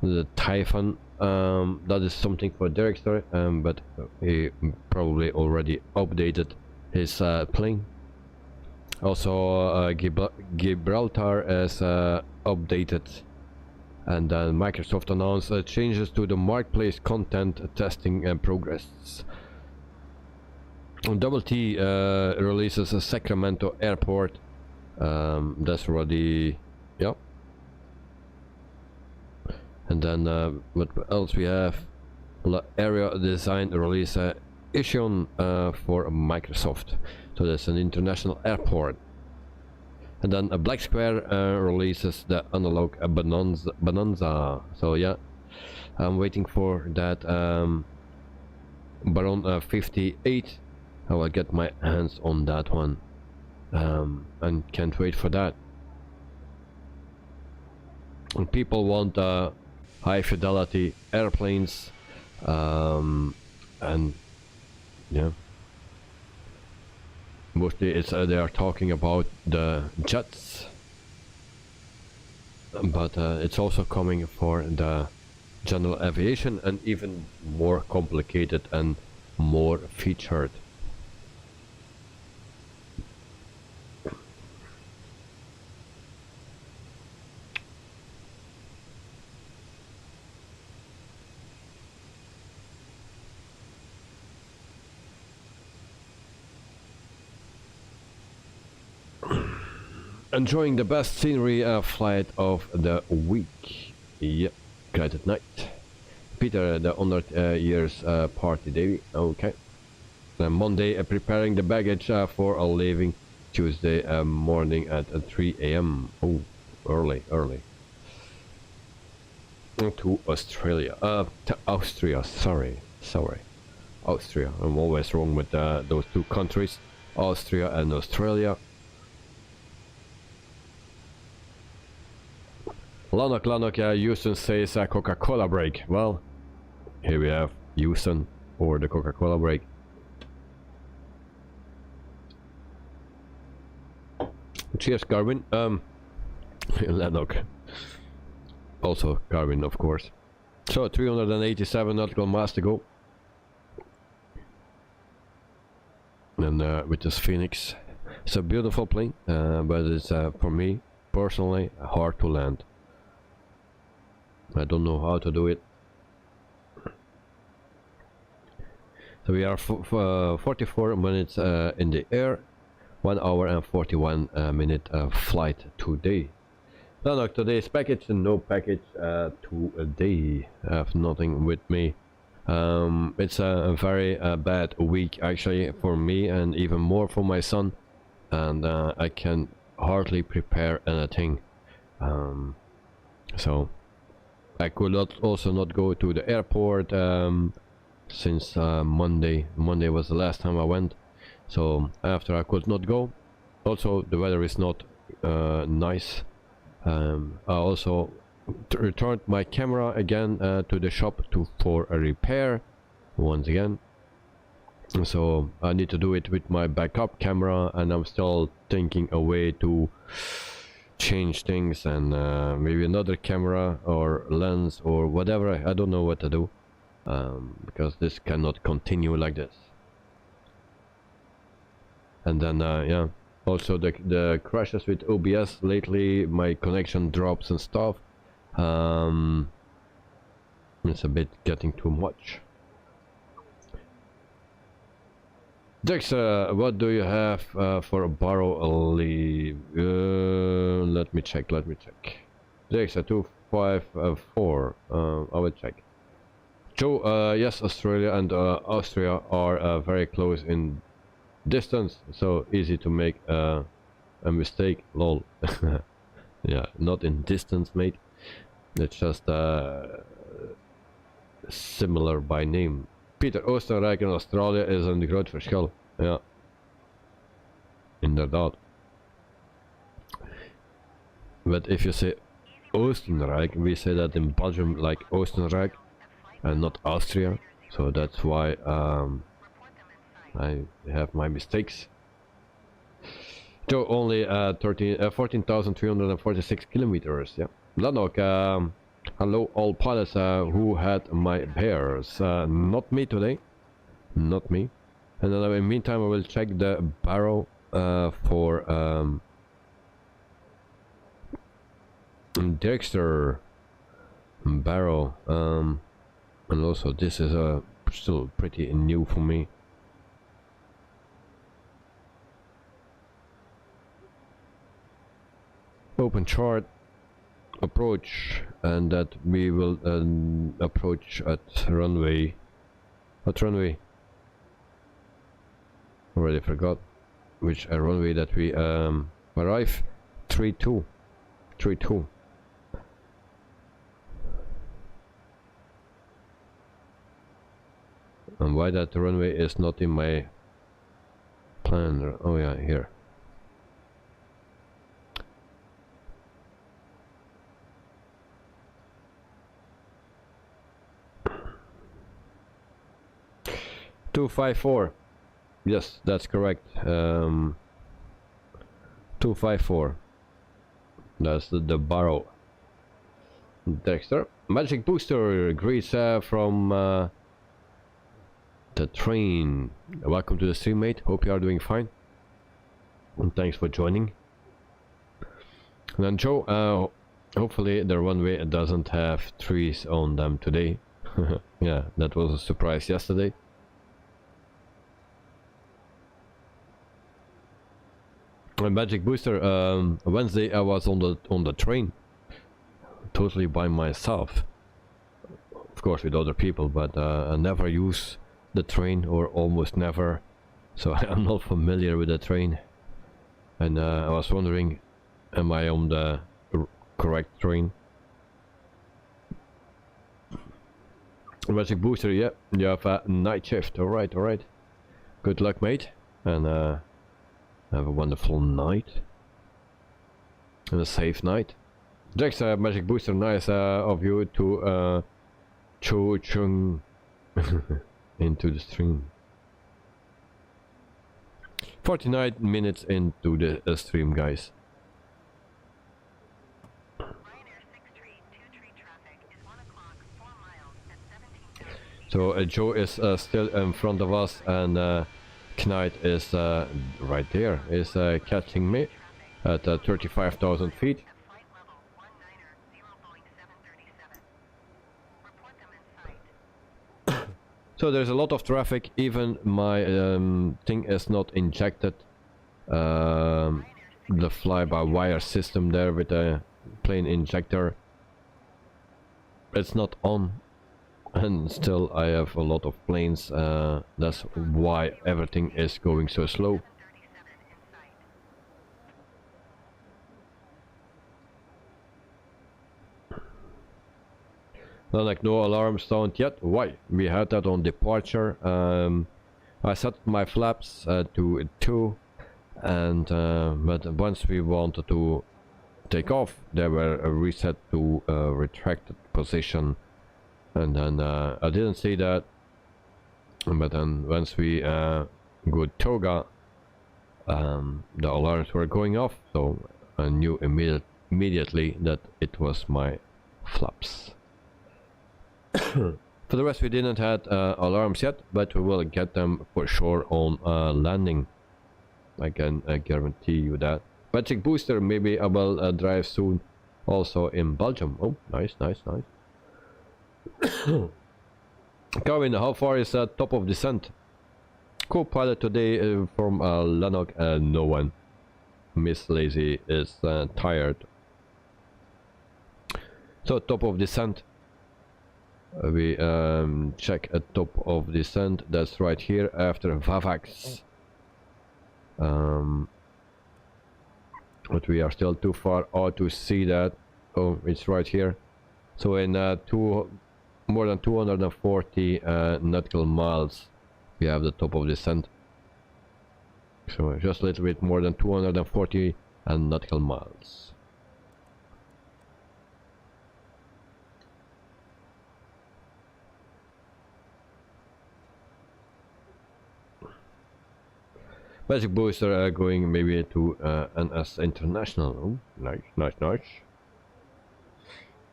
Speaker 1: the Typhoon. That is something for Derek story, but he probably already updated his plane. Also Gibraltar is updated, and then Microsoft announced changes to the marketplace content testing and progress. Double T releases a Sacramento Airport. That's already, yeah. And then what else we have? Area Design release Ition for Microsoft. So that's an international airport. And then a Black Square releases the analog Bonanza. So yeah, I'm waiting for that Baron 58. I will get my hands on that one. And can't wait for that. And people want high fidelity airplanes, and yeah, mostly it's they are talking about the jets, but it's also coming for the general aviation, and even more complicated and more featured. Enjoying the best scenery flight of the week. Yep, great at night. Peter, the 100 years party day. Okay. Monday, preparing the baggage for a leaving. Tuesday morning at 3 AM. Oh, early. To Australia. To Austria. Sorry. Austria. I'm always wrong with those two countries, Austria and Australia. Lanok, Houston says Coca-Cola break. Well, here we have Houston for the Coca-Cola break. Cheers, Garvin. Lanok. Also Garvin, of course. So 387 nautical miles to go. And with this Phoenix, it's a beautiful plane, but it's for me personally hard to land. I don't know how to do it. So we are 44 minutes in the air, 1 hour and 41 minute flight today. No, today's package and no package today. I have nothing with me. It's a very bad week actually for me, and even more for my son, and I can hardly prepare anything. So I could also not go to the airport since Monday. Monday was the last time I went, so after I could not go. Also the weather is not nice. I also returned my camera again to the shop for a repair once again. So I need to do it with my backup camera, and I'm still thinking a way to change things, and maybe another camera or lens or whatever. I don't know what to do, because this cannot continue like this. And then yeah, also the crashes with OBS lately, my connection drops and stuff. It's a bit getting too much. Dex, what do you have for a barrow leave? Let me check. Dex, 254. I will check. Joe, yes, Australia and Austria are very close in distance, so easy to make a mistake. Lol. Yeah, not in distance, mate. It's just similar by name. Peter, Oostenrijk en Australië is een groot verschil. Ja. Inderdaad. But if you say Oostenrijk, we say that in Belgium like Oostenrijk and not Austria. So that's why I have my mistakes. So only 14,346 kilometers. Yeah. Dan ook, hello all pilots who had my bears. Not me today. Not me. And then in the meantime I will check the barrow for Dexter barrow. And also this is still pretty new for me. Open chart, approach, and that we will approach at runway. What runway? Already forgot which runway that we arrive. 32. And why that runway is not in my plan? Oh yeah, here. $254. Yes, that's correct. 254. That's the barrow. Dexter. Magic Booster greets from the train. Welcome to the stream, mate. Hope you are doing fine. And thanks for joining. And then Joe, hopefully the runway doesn't have trees on them today. Yeah, that was a surprise yesterday. Magic Booster, Wednesday I was on the train, totally by myself, of course with other people, but I never use the train, or almost never, so I'm not familiar with the train, and I was wondering, am I on the correct train? Magic Booster, yeah, you have a night shift. Alright, good luck, mate, and have a wonderful night and a safe night. Jax, Magic Booster, nice of you to Cho Chung into the stream. 49 minutes into the stream, guys. So Joe is still in front of us, and Knight is right there, is catching me at 35,000 feet. So there's a lot of traffic, even my thing is not injected. The fly-by-wire system there with a plane injector, it's not on. And still I have a lot of planes, that's why everything is going so slow. Then like no alarm sound yet. Why? We had that on departure. I set my flaps to 2, and but once we wanted to take off, they were reset to retracted position. And then I didn't see that, But then once we go toga, the alarms were going off, so I knew immediately that it was my flaps. For the rest, we didn't have alarms yet, but we will get them for sure on landing. I can guarantee you that. Magic booster, maybe I will drive soon also in Belgium. Oh, nice, nice, nice. Kevin, how far is top of descent? Co-pilot today from Lanok, no one. Miss Lazy is tired. So top of descent. We check at top of descent. That's right here after Vavax. But we are still too far out to see that. Oh, it's right here. So in more than 240 nautical miles, we have the top of descent. So just a little bit more than 240 nautical miles. Basic booster going maybe to NS International. Oh, nice, nice, nice.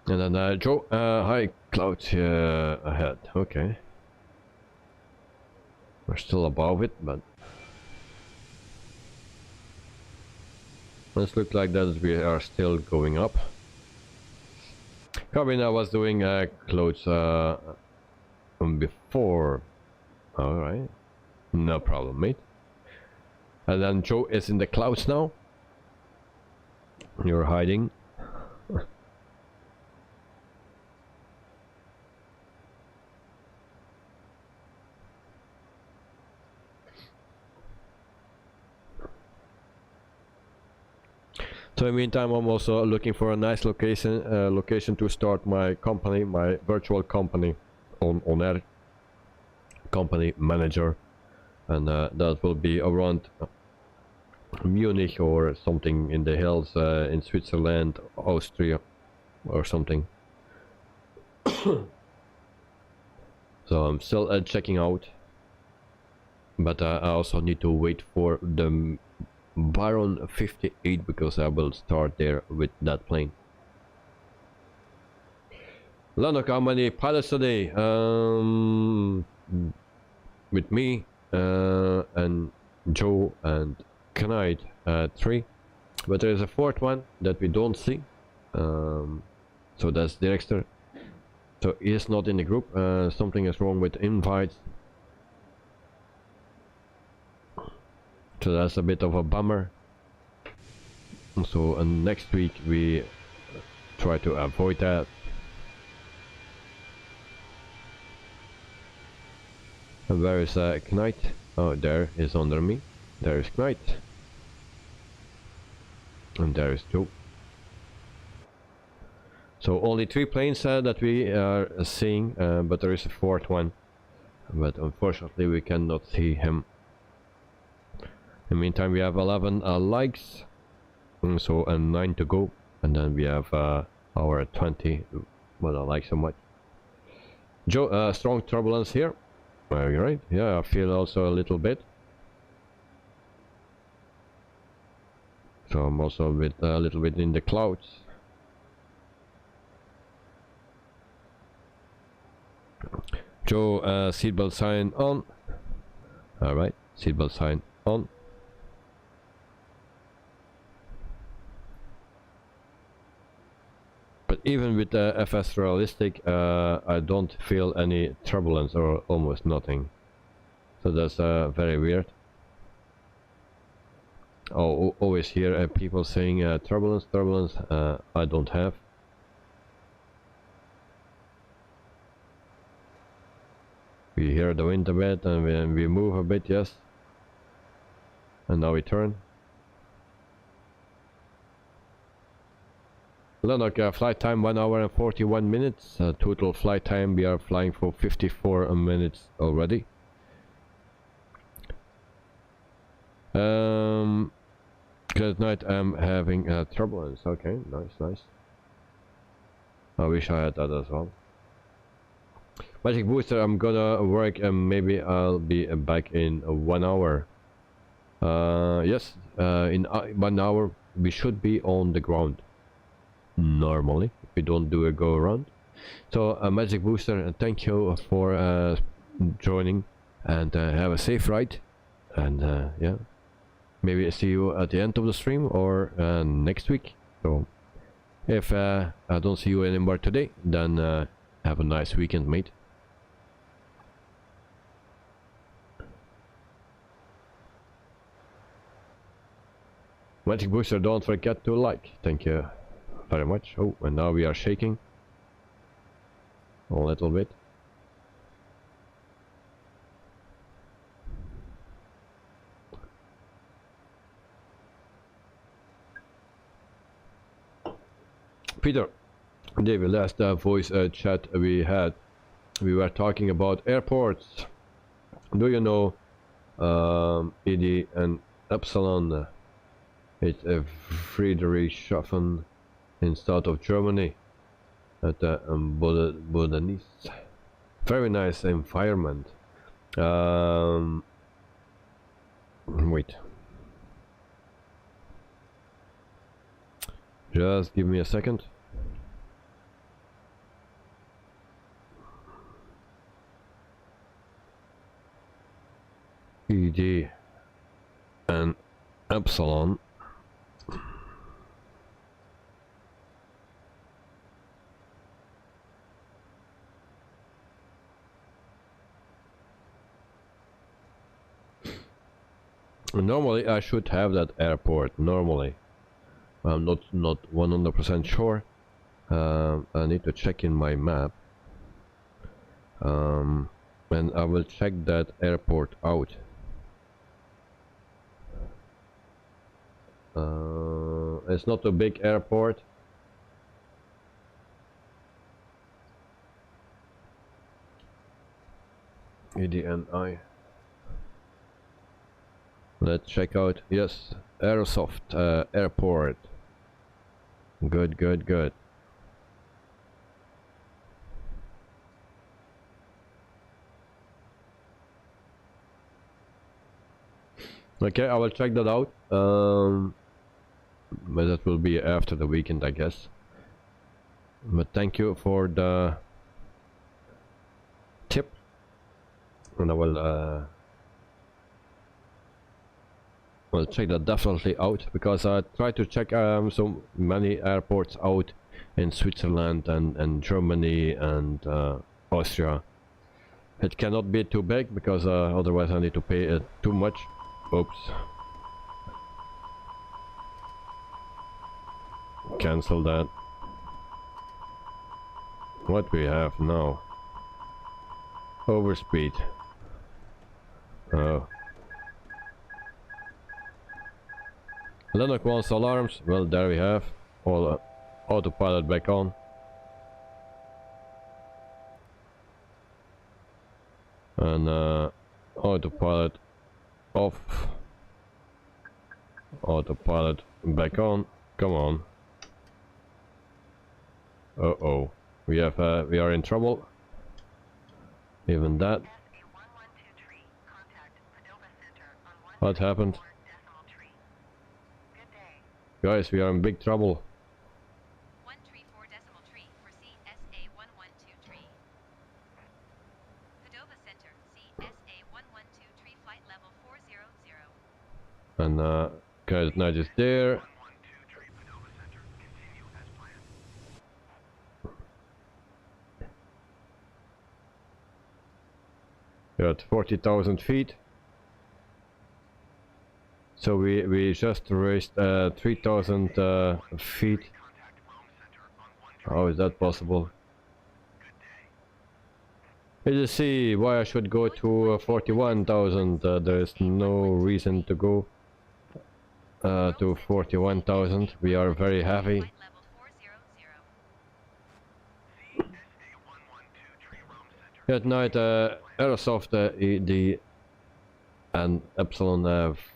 Speaker 1: And then Joe, high clouds ahead. Okay. We're still above it, but let's look like that we are still going up. Cabina was doing clouds before. Alright. No problem, mate. And then Joe is in the clouds now. You're hiding. So in the meantime, I'm also looking for a nice location to start my company, my virtual company, on air company manager, and that will be around Munich or something in the hills in Switzerland, Austria, or something. So I'm still checking out, but I also need to wait for the Baron 58 because I will start there with that plane. Lanok, how many pilots today? With me and Joe and Knight, 3, but there is a fourth one that we don't see. So that's Director. So he is not in the group. Something is wrong with invites. So that's a bit of a bummer. So next week we try to avoid that. And where is Knight? Oh, there is under me. There is Knight. And there is Joe. So only 3 planes that we are seeing, but there is a fourth one. But unfortunately we cannot see him. In the meantime, we have 11 likes, so 9 to go, and then we have our 20. Well, I like so much. Joe, strong turbulence here. Right? Yeah, I feel also a little bit. So I'm also a little bit in the clouds. Joe, seatbelt sign on. All right, seatbelt sign on. But even with the FS realistic, I don't feel any turbulence or almost nothing. So that's very weird. Oh, always hear people saying turbulence, turbulence. I don't have. We hear the wind a bit and we move a bit, yes. And now we turn. Lanok, flight time 1 hour and 41 minutes. Total flight time we are flying for 54 minutes already. Good night, I'm having turbulence. Okay, nice, nice. I wish I had that as well. Magic Booster, I'm gonna work and maybe I'll be back in 1 hour. Yes, in 1 hour we should be on the ground. Normally, if we don't do a go around. So, Magic Booster, thank you for joining, and have a safe ride. And yeah, maybe see you at the end of the stream or next week. So, if I don't see you anymore today, then have a nice weekend, mate. Magic Booster, don't forget to like. Thank you very much. Oh, and now we are shaking a little bit. Peter, David, last voice chat we had, we were talking about airports. Do you know ED and Epsilon? It's a Friedrichshafen in south of Germany at the Bodenise. Very nice environment. Wait. Just give me a second. ED and Epsilon. Normally I should have that airport, normally. I'm not 100% sure. I need to check in my map. And I will check that airport out. It's not a big airport. EDNI. Let's check out. Yes, Aerosoft airport. Good, good, good. Okay, I will check that out. But that will be after the weekend, I guess. But thank you for the tip, and I will check that definitely out, because I try to check so many airports out in Switzerland and Germany and Austria. It cannot be too big, because otherwise I need to pay too much. Oops. Cancel that. What we have now? Overspeed. Oh. Lennox wants alarms. Well, there we have. All autopilot back on. And autopilot off. Autopilot back on. Come on. Uh-oh. We are in trouble. Even that. What happened? Guys, we are in big trouble.
Speaker 2: 134.3 for CSA112 Padova Center, CSA112 flight level 400.
Speaker 1: And guys, now just there. We're at 40,000 feet. So we just raised 3,000 feet. How is that possible? Let's see why I should go to 41,000. There is no reason to go to 41,000. We are very heavy. At night, Aerosoft ED and Epsilon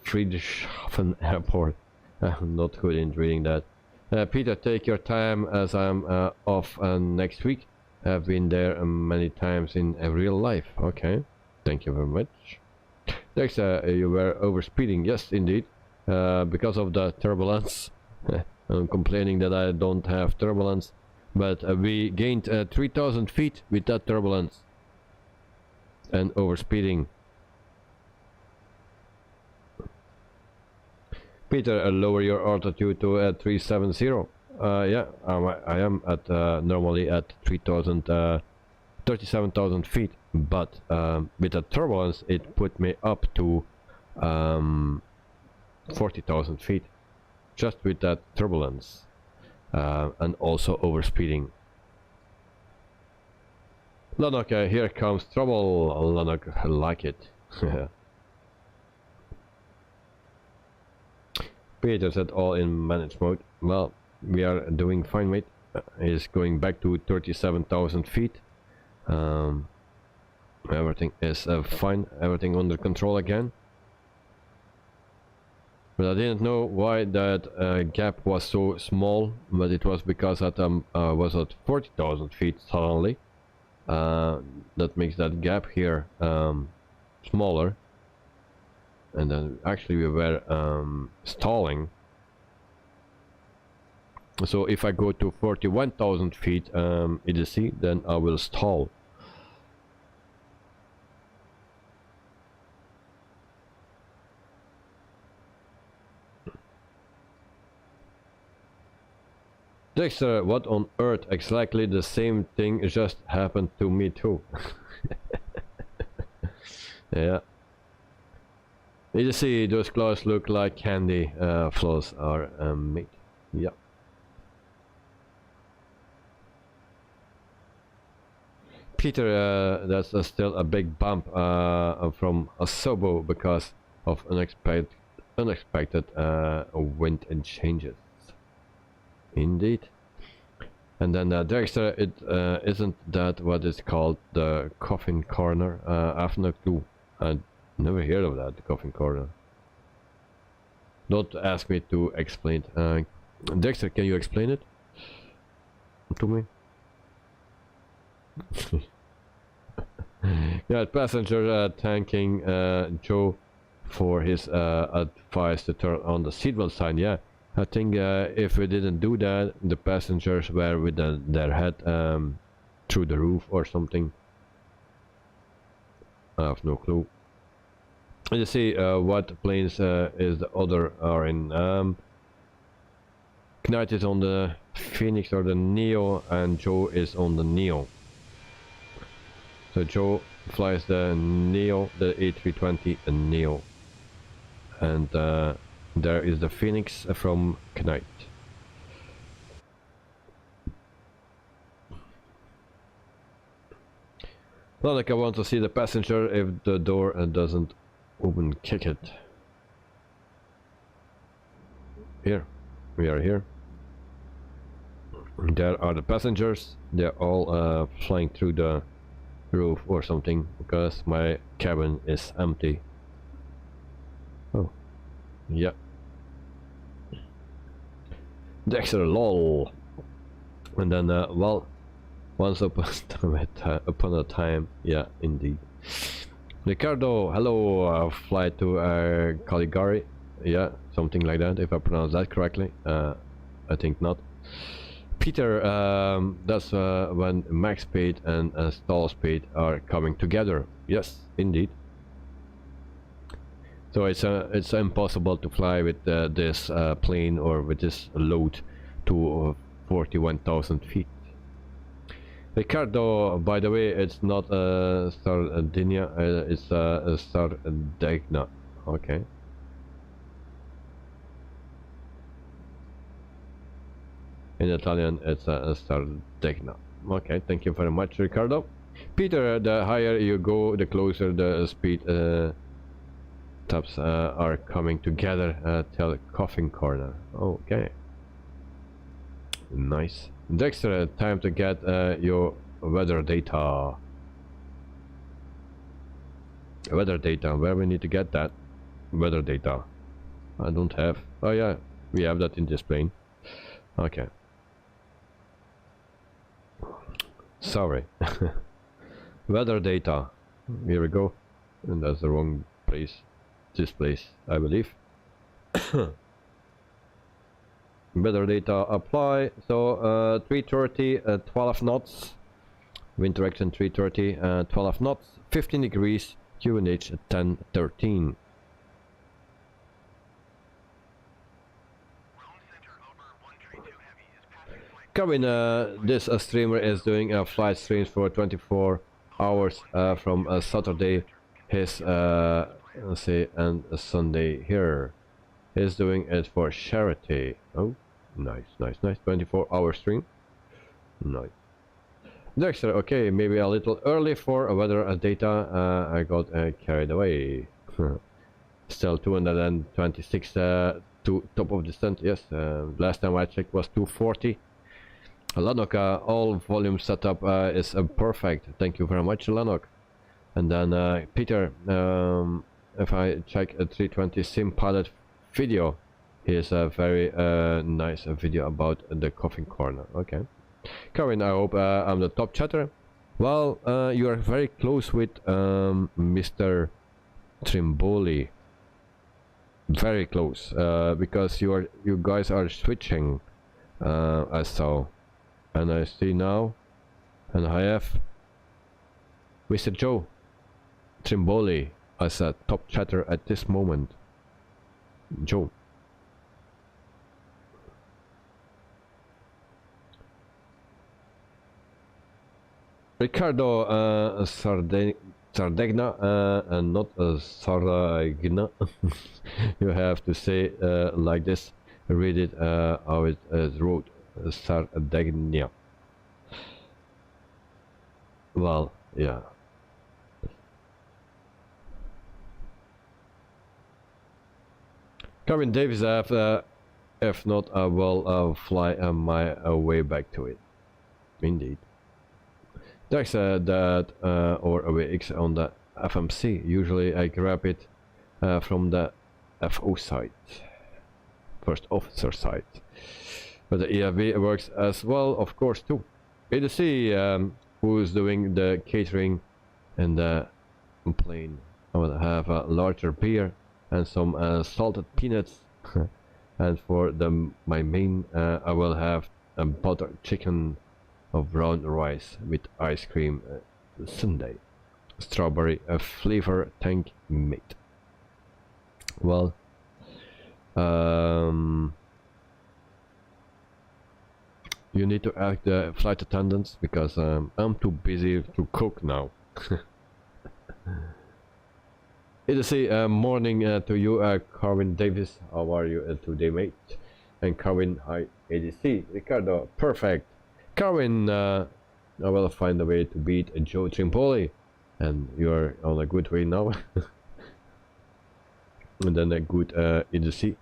Speaker 1: Friedrichshafen Airport. I'm not good in reading that. Peter, take your time, as I'm off next week. have been there many times in real life. Okay, thank you very much. Next, you were overspeeding. Yes, indeed, because of the turbulence. I'm complaining that I don't have turbulence, but we gained 3,000 feet with that turbulence and overspeeding. Peter, lower your altitude to 370. Yeah, I am at normally at 37,000 feet, but with the turbulence it put me up to 40,000 feet, just with that turbulence, and also overspeeding. Lanok, here comes trouble. Lanok, I like it. Peter said all in manage mode. Well, we are doing fine, mate. Is going back to 37,000 feet. Everything is fine, everything under control again. But I didn't know why that gap was so small, but it was because that was at 40,000 feet suddenly. That makes that gap here smaller. And then actually we were stalling. So if I go to 41,000 feet EDC, then I will stall. Dexter, what on earth? Exactly the same thing just happened to me too. Yeah. You see, those claws look like candy floss are made. Yeah. Peter, that's still a big bump from Asobo because of unexpected wind and changes. Indeed. And then Dexter, it isn't that what is called the coffin corner? I have no clue. I never heard of that, the coffin corner. Don't ask me to explain it. Dexter, can you explain it to me? Yeah, passenger thanking Joe for his advice to turn on the seatbelt sign. Yeah, I think if we didn't do that, the passengers were with their head through the roof or something. I have no clue. You see what planes is the other are in. Knight is on the Phoenix or the Neo, and Joe is on the Neo. So Joe flies the Neo, the A320 Neo, and there is the Phoenix from Knight. Well, like I want to see the passenger if the door doesn't open. Kick it. Here, we are here. There are the passengers. They're all flying through the roof or something because my cabin is empty. Oh, yeah. Dexter, lol. And then, well, once upon a time, yeah, indeed. Ricardo, hello, fly to Cagliari. Yeah, something like that, if I pronounce that correctly. I think not. Peter, that's when max speed and stall speed are coming together. Yes, indeed. So it's impossible to fly with this plane or with this load to 41,000 feet. Ricardo, by the way, it's not Sardinia, it's Sardinia. Okay. In Italian, it's Sardinia. Okay, thank you very much, Ricardo. Peter, the higher you go, the closer the speed tabs are coming together till coffin corner. Okay. Nice. Dexter, time to get your weather data. Weather data, where we need to get that? Weather data. I don't have. Oh yeah, we have that in this plane. Okay. Sorry. Weather data. Here we go. And that's the wrong place. This place, I believe. Weather data apply. So 330, 12 knots. Wind direction 330, 12 knots, 15 degrees, QNH 1013. Kevin, this streamer is doing flight streams for 24 hours from Saturday, his let's say, and Sunday here. He's doing it for charity. Oh, nice, nice, nice. 24-hour stream. Nice. Dexter, okay, maybe a little early for weather data. I got carried away. Still 226 to top of descent. Yes, last time I checked was 240. Lanok, all volume setup is perfect. Thank you very much, Lanok. And then Peter, if I check a 320 sim pilot video, here's a very nice video about the coffin corner. Okay. Karen, I hope I'm the top chatter. Well, you are very close with Mr. Trimboli. Very close, because you guys are switching. I saw, and I see now, and I have Mr. Joe Trimboli as a top chatter at this moment. Joe. Ricardo Sardegna and not Saragna. You have to say like this. Read it how it is wrote. Sardegna. Well, yeah. Kevin Davis, if not, I will fly my way back to it. Indeed. That's that or AWX on the FMC. Usually I grab it from the FO side, first officer side. But the EFB works as well, of course, too. ADC, who's doing the catering and the plane. I will have a larger beer and some salted peanuts. And for my main, I will have a buttered chicken of brown rice with ice cream sundae, strawberry flavor tank mate. Well, you need to ask the flight attendants because I'm too busy to cook now. It's a morning to you, Carwin Davis. How are you today, mate? And Carwin, hi, ADC. Ricardo, perfect. Carwin, I will find a way to beat Joe Trimpoli, and you're on a good way now. And then a good EDC.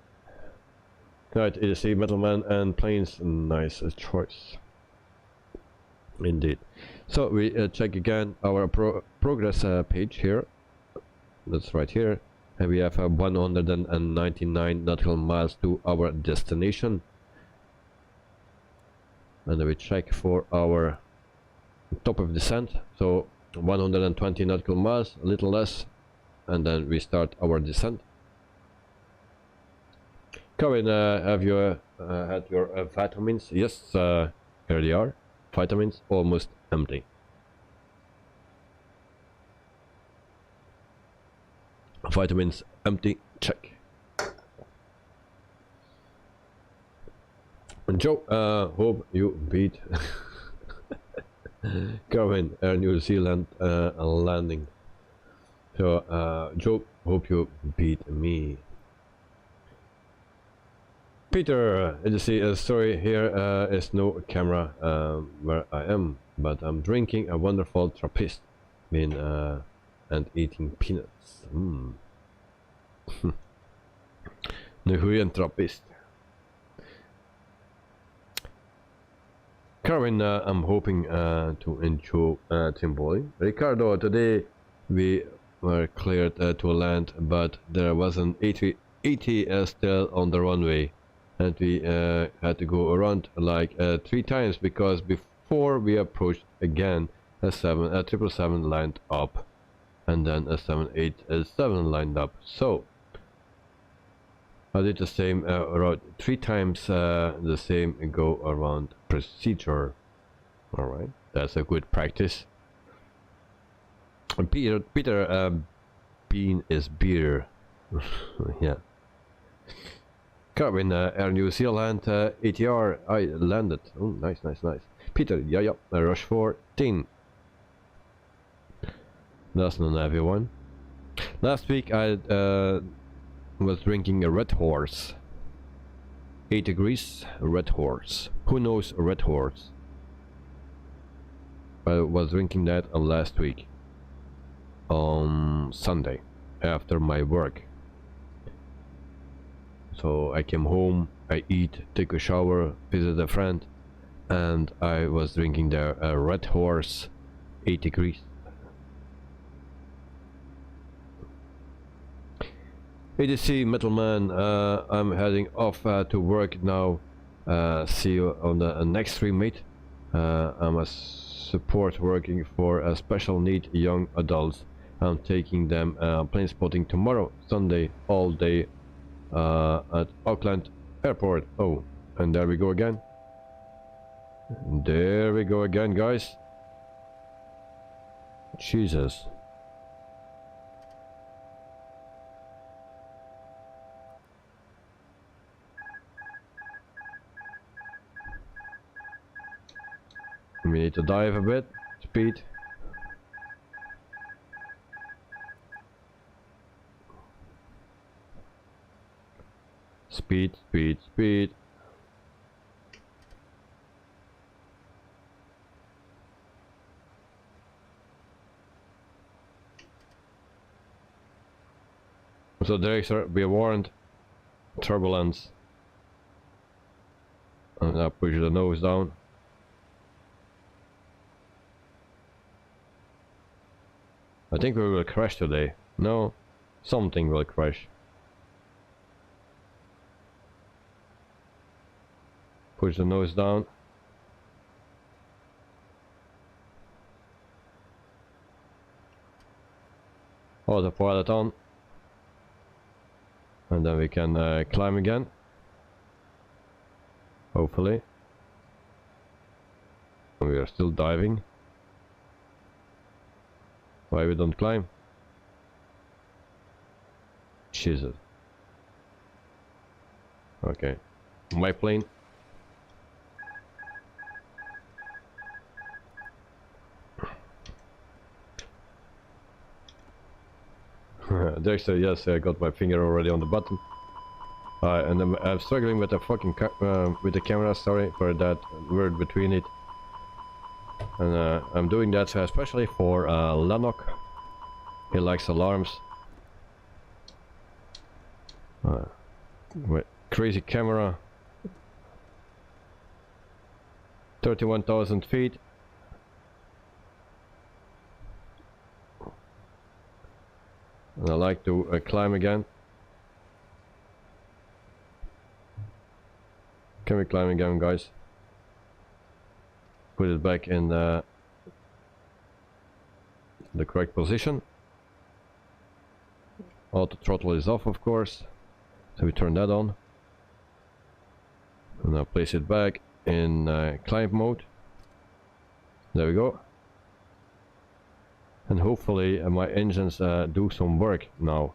Speaker 1: Right, EDC, Metalman and Planes, nice choice. Indeed. So we check again our progress page here. That's right here. And we have 199 nautical miles to our destination. And we check for our top of descent, so 120 nautical miles, a little less, and then we start our descent. Kevin, have you had your vitamins? Yes, here they are. Vitamins almost empty. Vitamins empty, check. Joe, hope you beat Kevin, Air New Zealand landing. So, Joe, hope you beat me. Peter, you see, sorry, here is no camera where I am, but I'm drinking a wonderful Trappist and eating peanuts. Nu goeie Trappist. Carwin, I'm hoping to enjoy Trimboli. Ricardo, today we were cleared to land, but there was an A380 still on the runway, and we had to go around like 3 times because before we approached again a 777 lined up, and then a 787 lined up. So I did the same route 3 times, the same go around procedure. Alright, that's a good practice. And Peter bean is beer. Yeah. Carvin, Air New Zealand, ATR, I landed. Oh, nice, nice, nice. Peter, yeah, rush 14. That's not everyone. Last week I was drinking a Red Horse. 8 degrees, Red Horse. Who knows a Red Horse? I was drinking that last week. On Sunday, after my work. So I came home, I eat, take a shower, visit a friend, and I was drinking the Red Horse 8 degrees. ADC Metalman, I'm heading off to work now. See you on the next stream, mate. I'm a support working for special need young adults. I'm taking them plane spotting tomorrow, Sunday, all day at Auckland Airport. Oh, and there we go again. There we go again, guys. Jesus. We need to dive a bit. Speed. Speed, speed, speed. So there, sir, be warned. Turbulence. And now push the nose down. I think we will crash today. No, something will crash. Push the nose down. Autopilot on. And then we can climb again. Hopefully. We are still diving. Why we don't climb? Jesus. Okay. My plane. Dexter, yes, I got my finger already on the button. And I'm struggling with the fucking with the camera. Sorry for that word between it. And I'm doing that especially for Lanok. He likes alarms. With crazy camera. 31,000 feet. And I like to climb again. Can we climb again, guys? Put it back in the correct position. Auto throttle is off, of course, so we turn that on. And now place it back in climb mode. There we go. And hopefully my engines do some work now.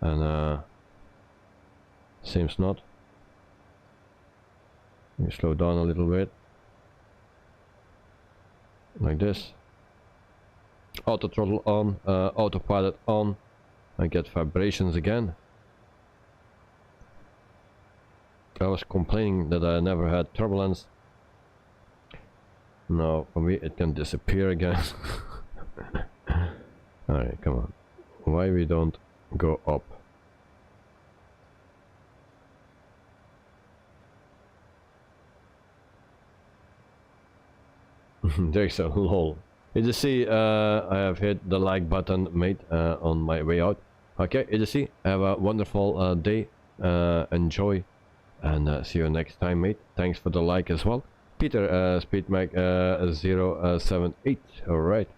Speaker 1: And seems not. We slow down a little bit. Like this. Auto throttle on, autopilot on. I get vibrations again. I was complaining that I never had turbulence. Now for me it can disappear again. Alright, come on. Why we don't go up? There's a lol. You just see, I have hit the like button, mate, on my way out. Okay, you just see, have a wonderful day, enjoy, and see you next time, mate. Thanks for the like as well. Peter, speed Mac 078. Alright.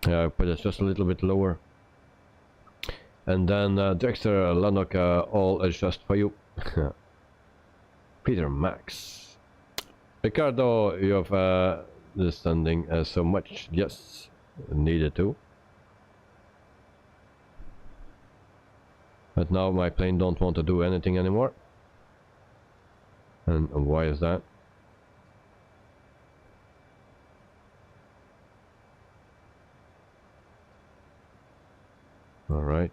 Speaker 1: Put it just a little bit lower. And then Dexter, Lanok, all adjust for you. Peter Max. Ricardo, you have descending so much. Yes, needed to. But now my plane don't want to do anything anymore. And why is that? All right.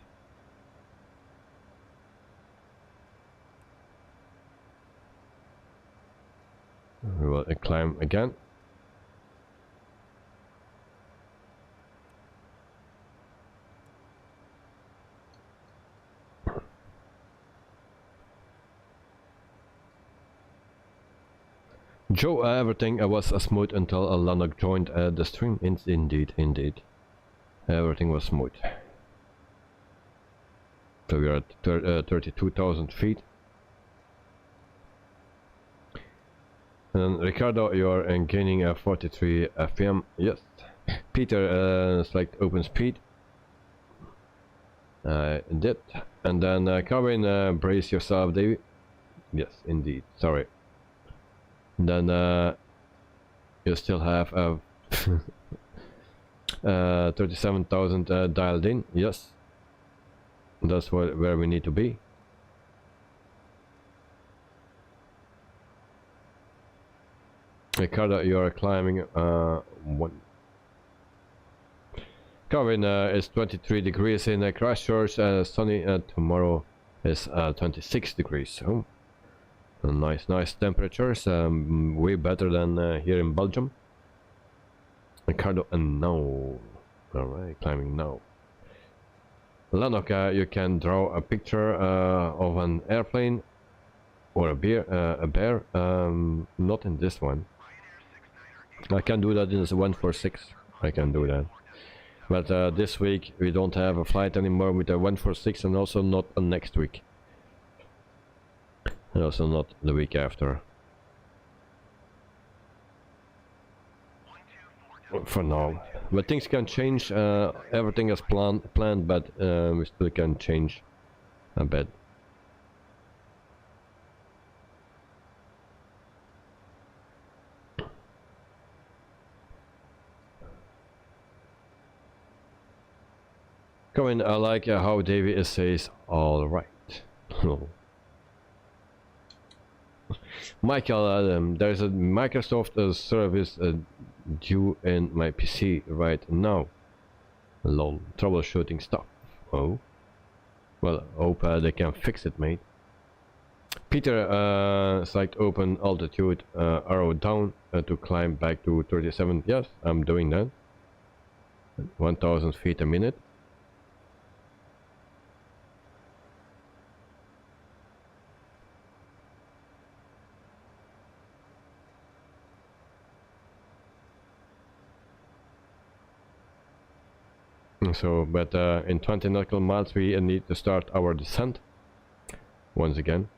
Speaker 1: We will climb again. Joe, everything was smooth until Lanok joined the stream. Indeed. Everything was smooth. So we are at 32,000 feet. And Ricardo, you are gaining 43 FM. Yes. Peter, select open speed. Did. And then Carwin, brace yourself, Davey. Yes, indeed. Sorry. Then you still have 37,000 dialed in. Yes, that's where we need to be. Ricardo, you are climbing one. Carvin is 23 degrees in Christchurch. Sunny tomorrow is 26 degrees. So. Nice temperatures, way better than here in Belgium. Ricardo, and now, alright, climbing now. Lanok, you can draw a picture of an airplane or a bear. Not in this one. I can do that in this 146. I can do that. But this week we don't have a flight anymore with a 146, and also not next week. And also not the week after. For now. But things can change. Everything is planned, but we still can change a bit. Come in, I like how Davey says, alright. Michael, there's a Microsoft service due in my PC right now. Lol, troubleshooting stuff. Oh, well, hope they can fix it, mate. Peter, select open altitude, arrow down to climb back to 37. Yes, I'm doing that. 1,000 feet a minute. So, but in 20 nautical miles we need to start our descent once again,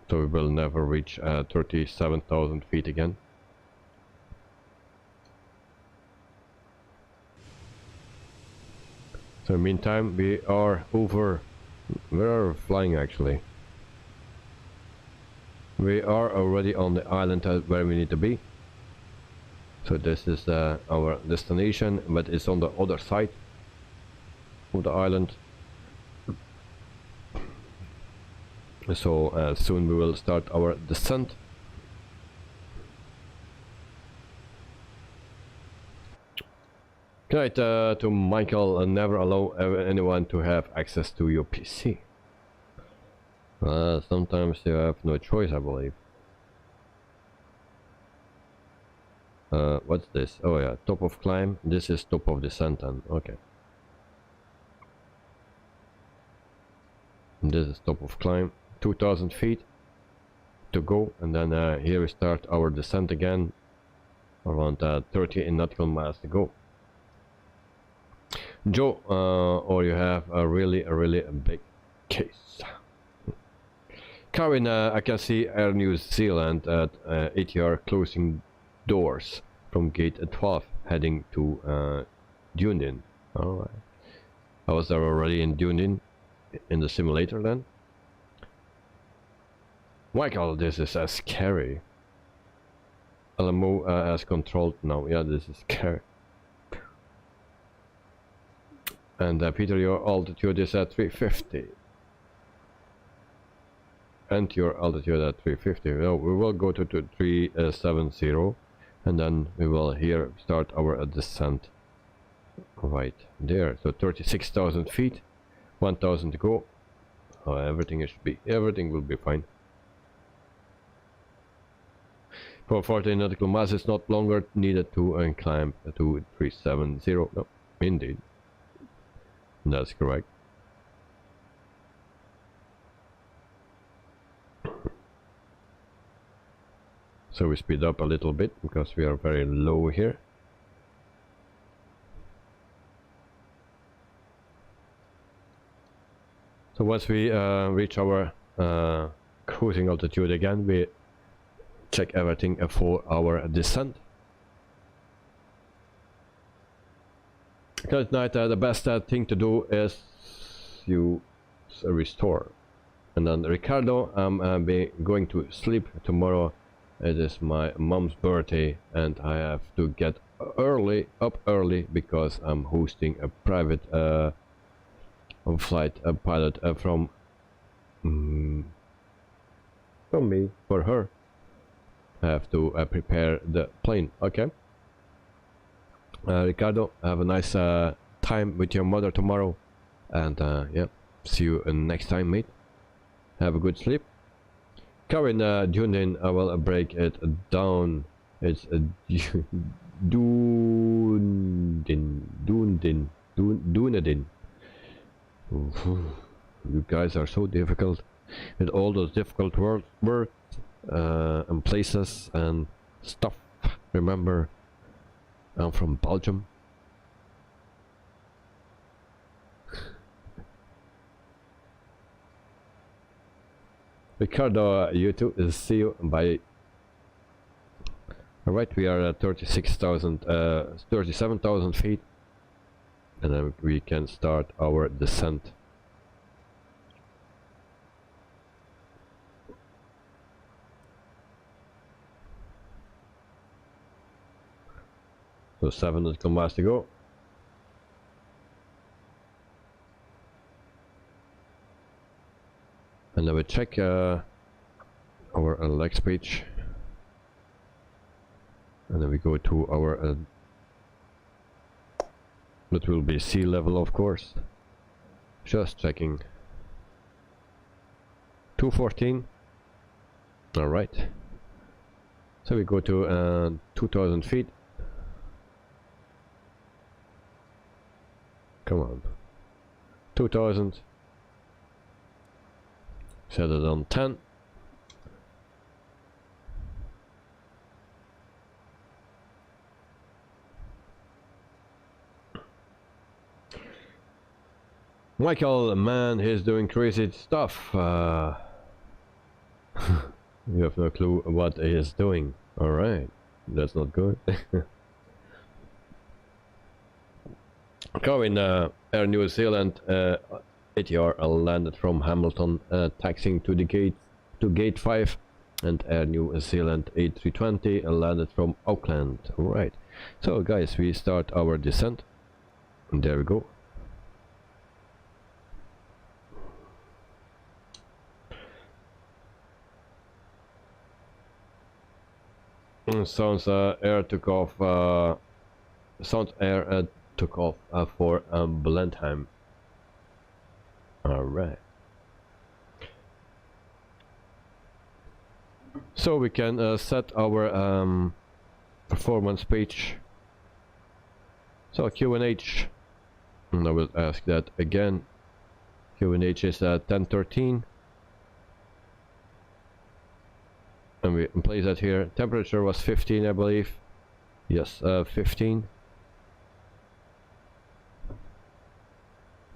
Speaker 1: so we will never reach 37,000 feet again. So meantime we are flying actually. We are already on the island where we need to be. So this is our destination, but it's on the other side of the island. So soon we will start our descent. Good night to Michael. Never allow anyone to have access to your PC. Sometimes you have no choice, I believe. What's this? Oh yeah, top of climb. This is top of descent, and okay. This is top of climb, 2,000 feet to go, and then here we start our descent again, around 30 nautical miles to go. Joe, or you have a really big case. Karin, I can see Air New Zealand at ATR closing doors from gate 12 heading to Dunedin. Alright. I was there already in Dunedin in the simulator then. Michael, this is scary. LMO as controlled now. Yeah, this is scary. And Peter, your altitude is at 350. And your altitude at 350. No, we will go to 370, and then we will here start our descent right there. So 36,000 feet, 1,000 to go. Everything will be fine. For 40 nautical miles, it's not longer needed to climb to 370. No, indeed, that's correct. So we speed up a little bit because we are very low here. So once we reach our cruising altitude again, we check everything for our descent. Because at night the best thing to do is you restore. And then Ricardo, I'm going to sleep tomorrow. It is my mom's birthday and I have to get up early because I'm hosting a private flight pilot from me for her. I have to prepare the plane. Okay. Ricardo, have a nice time with your mother tomorrow, and yeah, see you next time, mate. Have a good sleep. Karin, Dunedin, I will break it down. It's Dunedin. You guys are so difficult with all those difficult words and places and stuff. Remember, I'm from Belgium. Ricardo, you too. See you. Bye. Alright, we are at 37,000 feet, and then we can start our descent. So 700 miles to go. And then we check our Alex page. And then we go to our that will be sea level, of course. Just checking. 214. Alright. So we go to 2,000 feet. Come on. 2,000. Set it on 10. Michael, man, he's doing crazy stuff. You have no clue what he is doing. Alright, that's not good. Going Air New Zealand ATR landed from Hamilton, taxiing to the gate 5, and Air New Zealand A320 landed from Auckland. Alright, so guys, we start our descent, and there we go. Sounds air took off. Sounds air took off for Blenheim. All right. So we can set our performance page. So QNH, and I will ask that again. QNH is 1013. And we place that here. Temperature was 15, I believe. Yes, 15.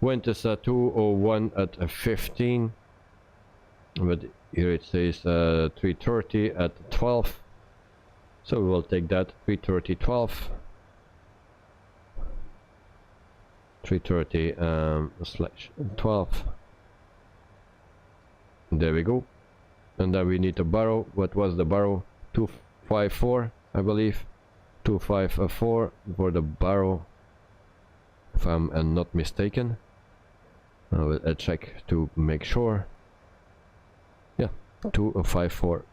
Speaker 1: Wind is 201 at 15. But here it says 330 at 12. So we will take that 330.12. 330 slash 12. There we go. And then we need to borrow. What was the borrow? 254, I believe. 254 for the borrow, if I'm not mistaken. I will check to make sure. Yeah, 254.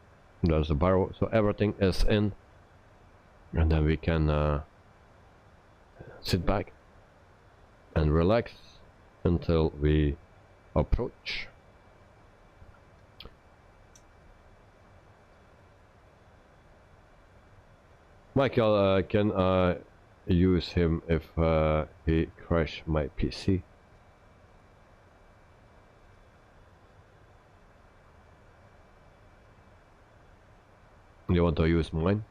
Speaker 1: That's the borrow. So everything is in, and then we can sit back and relax until we approach. Michael, can I use him if he crash my PC? You want to use mine?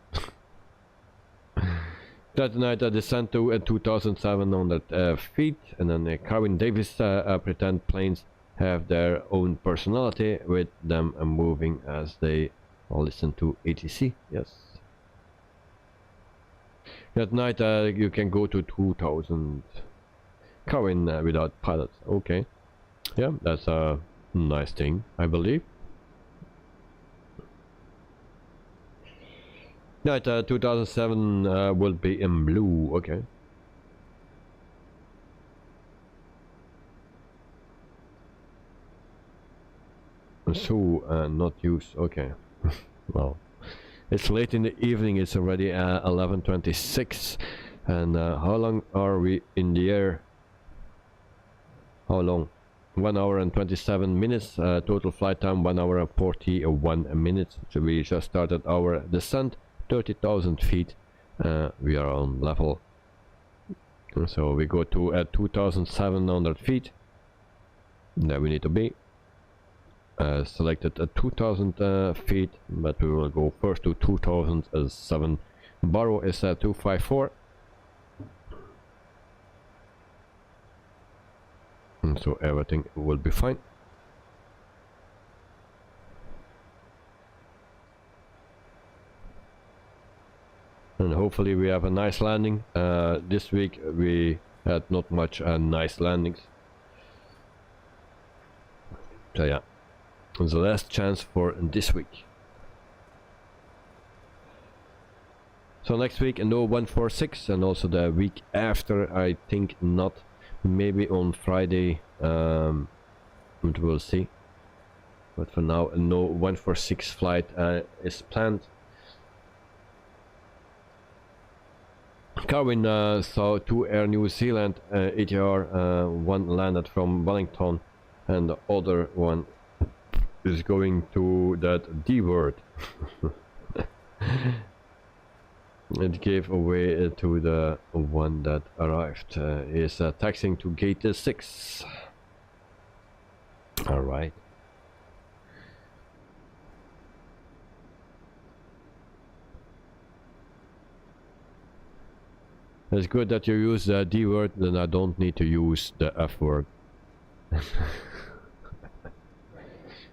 Speaker 1: That night I descend to 2,700 feet, and then Carwin Davis pretend planes have their own personality, with them moving as they listen to ATC. Yes. At night you can go to 2,000 Carwin without pilots. Okay. Yeah, that's a nice thing, I believe. Night 2007 will be in blue. Okay. So not use. Okay. Well, it's late in the evening. It's already 11:26. And how long are we in the air? How long? 1 hour and 27 minutes. Total flight time 1 hour and 41 minutes. So we just started our descent. 30,000 feet. We are on level. So we go to 2,700 feet. There we need to be. Selected at 2,000 feet, but we will go first to 2,007. Borrow is 254. And so everything will be fine. And hopefully we have a nice landing. This week we had not much nice landings. So yeah, it's the last chance for this week. So next week no 146, and also the week after I think not. Maybe on Friday, we'll see. But for now no 146 flight is planned. Carwin saw 2 Air New Zealand ATR, one landed from Wellington and the other one is going to that D word. It gave away to the one that arrived. Is taxiing to gate 6. Alright. It's good that you use the D word, then I don't need to use the F word.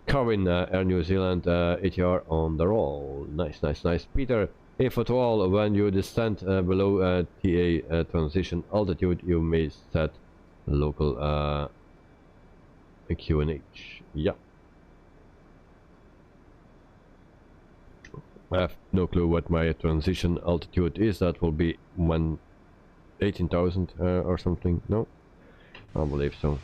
Speaker 1: Carwin, Air New Zealand ATR on the roll. Nice, nice, nice. Peter, if at all, when you descend below TA transition altitude, you may set local QNH. Yeah. I have no clue what my transition altitude is. That will be 18,000 or something. No, I believe so.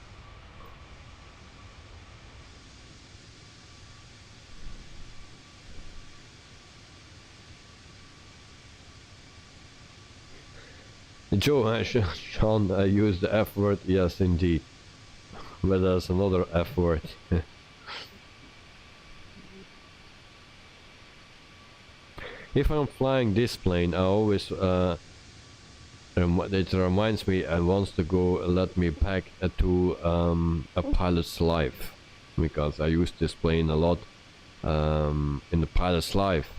Speaker 1: Joe, Sean used the F word. Yes, indeed. But there's another F word. If I'm flying this plane, I always it reminds me and wants to go let me back to a pilot's life, because I used this plane a lot in the pilot's life.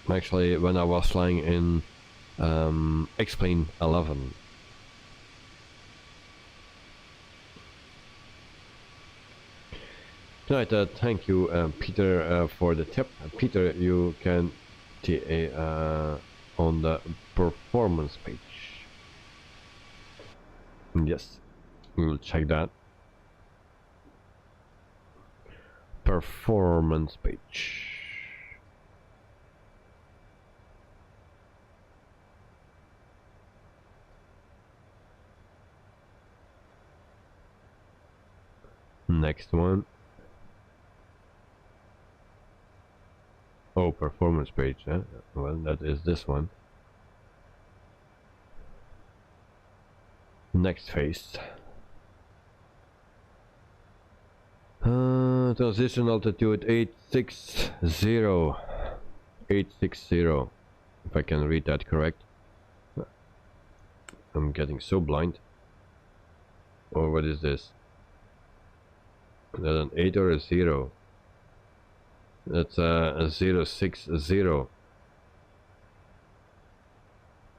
Speaker 1: Actually, when I was flying in X-Plane 11. Right, thank you Peter for the tip. Peter, you can on the performance page. Yes, we'll check that. Performance page. Next one. Oh, performance page, eh? Well, that is this one. Next phase. Transition altitude 860. 860. If I can read that correct. I'm getting so blind. Or what is this? Is that an 8 or a 0? That's a 060.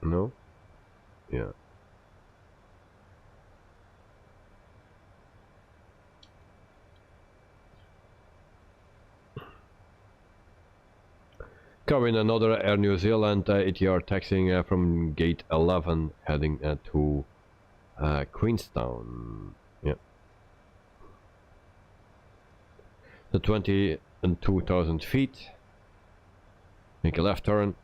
Speaker 1: No? Yeah. Covering another Air New Zealand ATR taxiing from gate 11 heading to Queenstown. Yeah. The 22,000 feet. Make a left turn.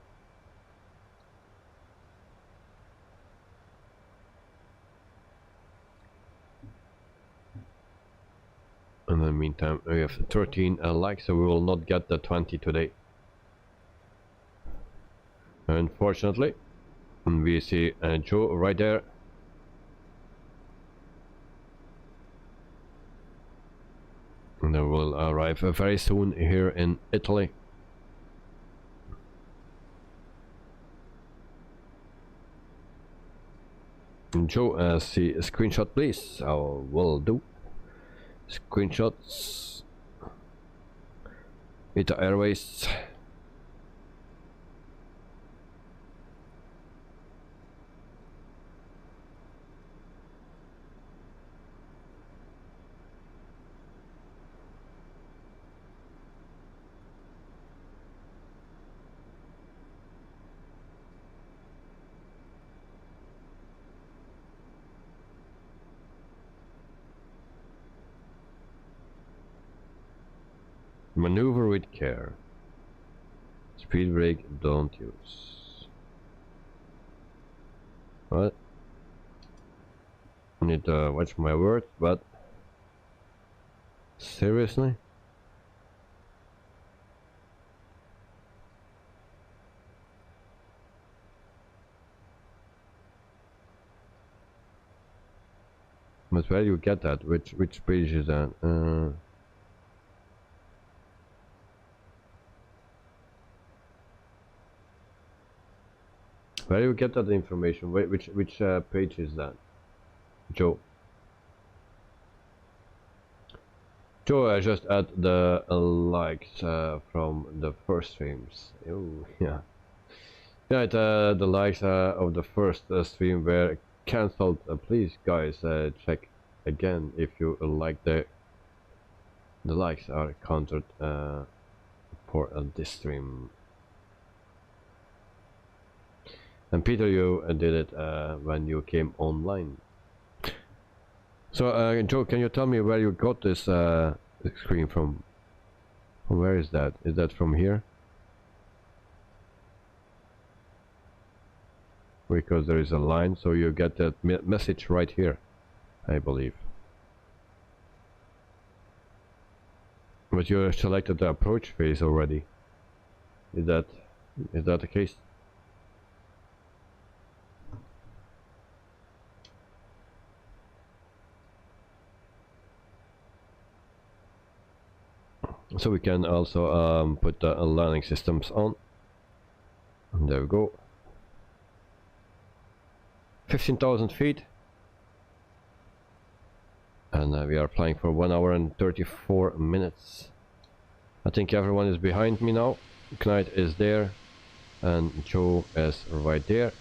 Speaker 1: In the meantime, we have 13 likes, so we will not get the 20 today. Unfortunately, and we see Joe right there. And they will arrive very soon here in Italy. And Joe, see a screenshot, please. I will do. Screenshots. Ita Airways. Maneuver with care. Speed brake don't use. What? I need to watch my words, but seriously? But where do you get that? Which page is that? Where do you get that information? Which page is that? Joe. Joe, I just add the likes from the first streams. Oh, yeah. Yeah, the likes of the first stream were cancelled. Please, guys, check again if you like the likes are counted for this stream. And Peter, you did it when you came online. So, Joe, can you tell me where you got this screen from? Where is that? Is that from here? Because there is a line, so you get that message right here, I believe. But you selected the approach phase already. Is that the case? So we can also put the landing systems on. And there we go. 15,000 feet. And we are flying for 1 hour and 34 minutes. I think everyone is behind me now. Knight is there. And Joe is right there.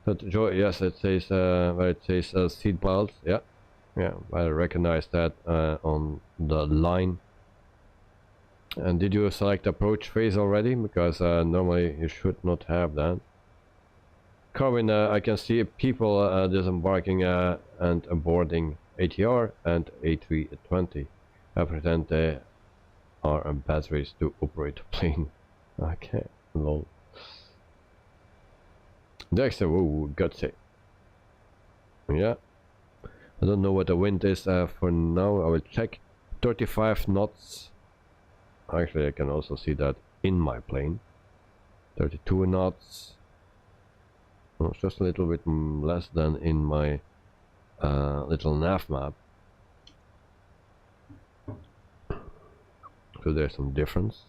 Speaker 1: But Joe, yes, it says where it says seat belts. Yeah. Yeah, I recognize that on the line. And did you select approach phase already? Because normally you should not have that. Carvin, I can see people disembarking and boarding ATR and A320. I pretend they are batteries to operate a plane. Okay, lol. Dexter, whoa, gutsy. Yeah. I don't know what the wind is for now. I will check. 35 knots. Actually, I can also see that in my plane. 32 knots. Oh, it's just a little bit less than in my little nav map. So there's some difference.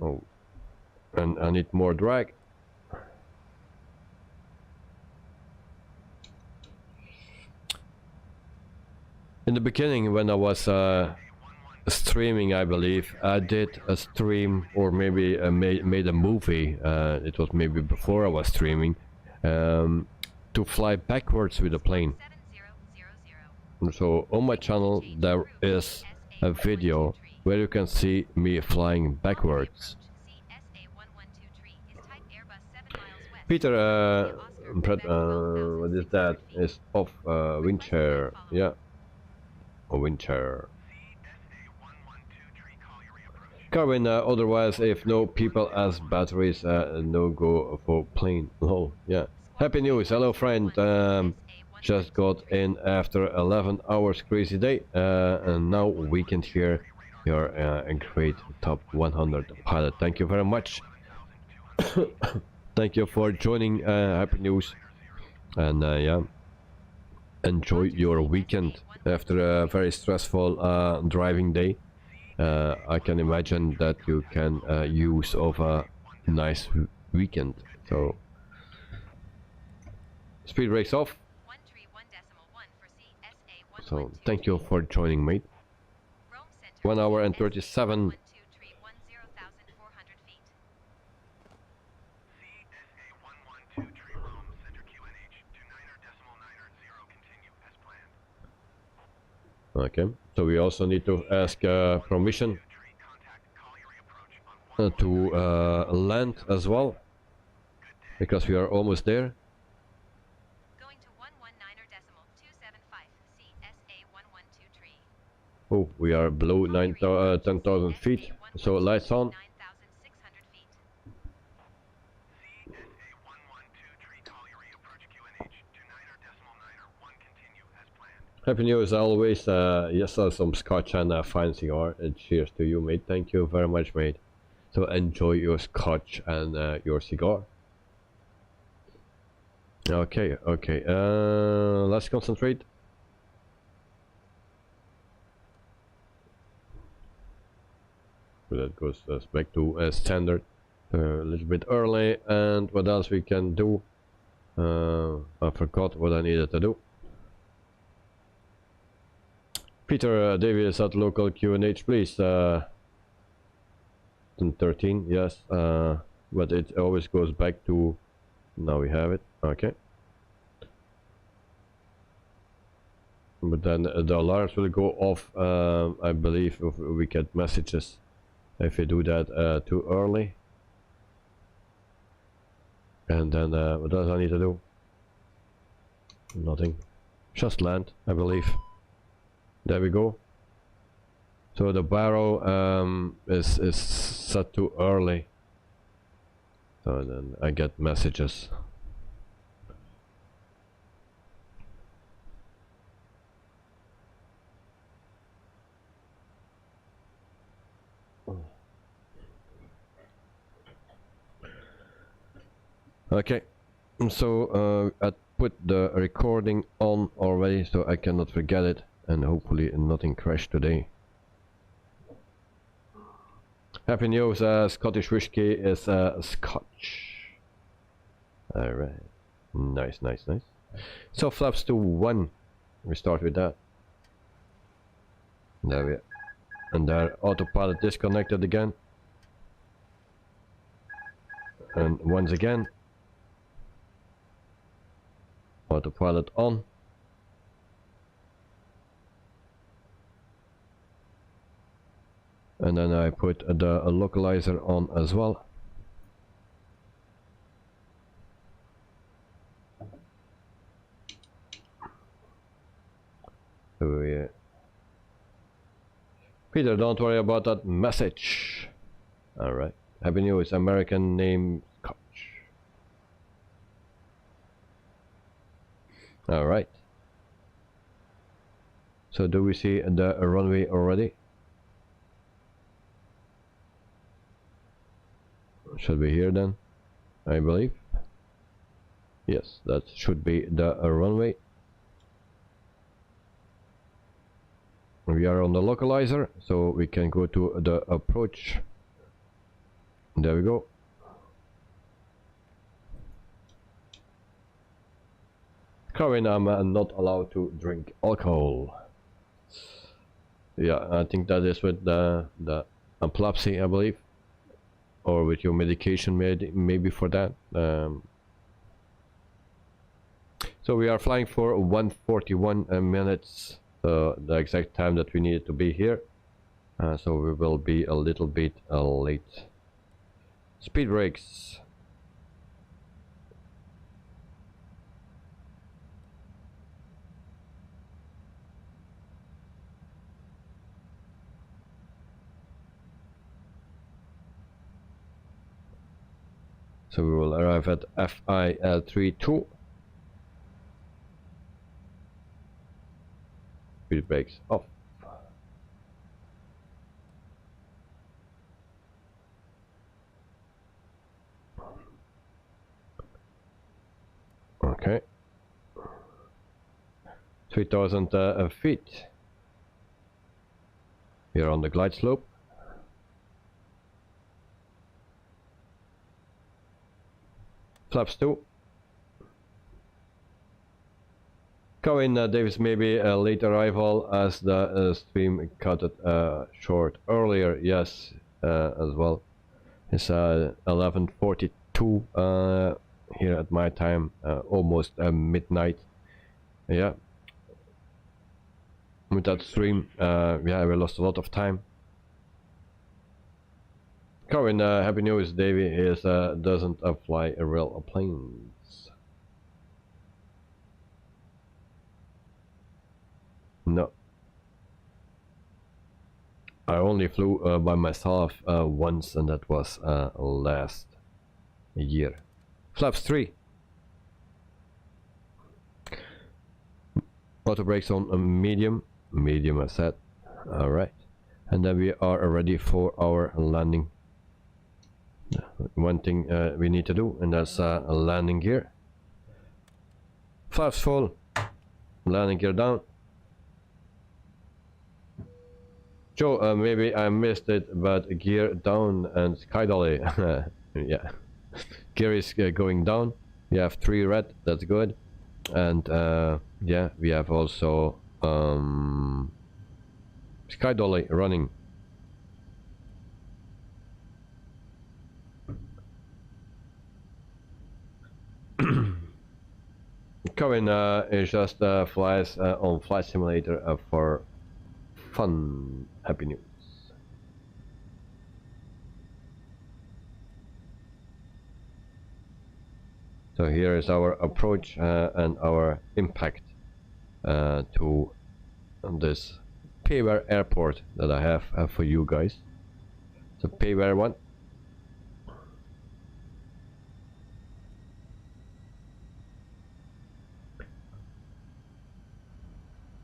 Speaker 1: Oh, and I need more drag. In the beginning, when I was streaming, I believe I did a stream, or maybe made a movie. It was maybe before I was streaming, to fly backwards with a plane. So on my channel there is a video where you can see me flying backwards. Peter, what is that? Is off wind chair, yeah. A wind chair. Carvin, otherwise if no people as batteries, no go for plane. Oh, yeah. Happy news, hello friend. Just got in after 11 hours crazy day, and now weekend here. You're a great top 100 pilot. Thank you very much. Thank you for joining. Happy news, and yeah, enjoy your weekend after a very stressful driving day. I can imagine that you can use of a nice weekend. So speed brakes off. So thank you for joining, mate. 1 hour and 37. Okay, so we also need to ask permission to land as well, because we are almost there.
Speaker 2: Going to 119.275 CSA1123.
Speaker 1: Oh, we are below 10,000 feet, so lights on. Happy news always. Yes, some scotch and a fine cigar. And cheers to you, mate. Thank you very much, mate. So enjoy your scotch and your cigar. Okay, okay. Let's concentrate. So that goes back to standard. A little bit early. And what else we can do? I forgot what I needed to do. Peter, David is at local QNH, please. 13, yes. But it always goes back to. Now we have it. Okay. But then the alarms will go off. I believe if we get messages if we do that too early. And then what does I need to do? Nothing. Just land, I believe. There we go. So the barrel is set too early. So then I get messages. Okay, so I put the recording on already, so I cannot forget it, and hopefully nothing crashed today. Happy news, Scottish whiskey is Scotch. Alright, nice, nice, nice. So flaps to 1, we start with that. There we are. And there, autopilot disconnected again. And once again. Autopilot on. And then I put the localizer on as well. So yeah. Peter, don't worry about that message. Alright. Happy News, American name Scotch. Alright. So do we see the runway already? Should be here then, I believe. Yes, that should be the runway. We are on the localizer, so we can go to the approach. There we go. Kevin, I'm not allowed to drink alcohol. Yeah, I think that is with the epilepsy, I believe. Or with your medication, maybe for that. So we are flying for 141 minutes, the exact time that we needed to be here. So we will be a little bit late. Speed brakes. So we will arrive at FENIX. Speed brakes off. Okay. 3000 feet. Here on the glide slope. Flaps 2. Colin Davis, maybe a late arrival as the stream cut it short earlier. Yes, as well. It's 11:42 here at my time, almost midnight. Yeah. With that stream, yeah, we lost a lot of time. Colin, happy news, Davey is doesn't fly real planes. No. I only flew by myself once, and that was last year. Flaps 3. Auto brakes on medium. Medium as set. Alright. And then we are ready for our landing. One thing we need to do, and that's a landing gear. Flaps full. Landing gear down. Joe, maybe I missed it, but gear down and sky dolly. Yeah. Gear is going down. We have 3 red, that's good. And yeah, we have also sky dolly running. Cohen is just flies on Flight Simulator for fun. Happy news. So here is our approach and our impact to this Payware airport that I have for you guys. So Payware 1.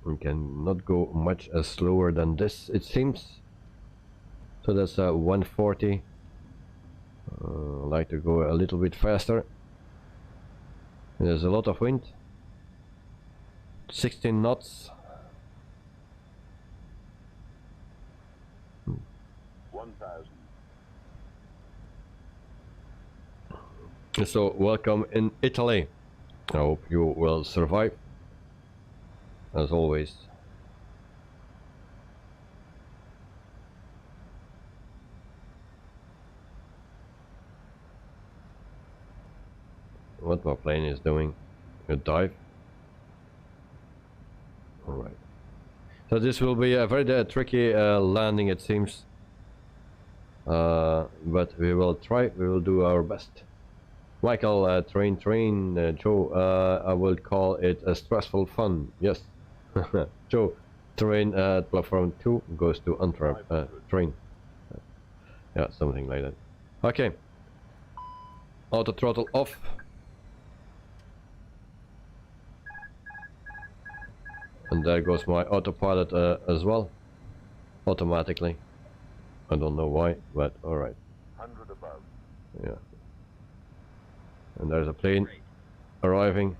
Speaker 1: We cannot go much slower than this, it seems. So that's 140. I like to go a little bit faster. There's a lot of wind. 16 knots.
Speaker 3: 1000.
Speaker 1: So welcome in Italy. I hope you will survive. As always. What my plane is doing? A dive? Alright. So this will be a very tricky landing, it seems. But we will try, we will do our best. Michael, train, Joe, I will call it a stressful fun, yes. Joe, train at platform 2 goes to Antwerp, train. Yeah, something like that. Okay. Auto throttle off. And there goes my autopilot as well, automatically. I don't know why, but alright.
Speaker 3: 100 above.
Speaker 1: Yeah. And there's a plane arriving.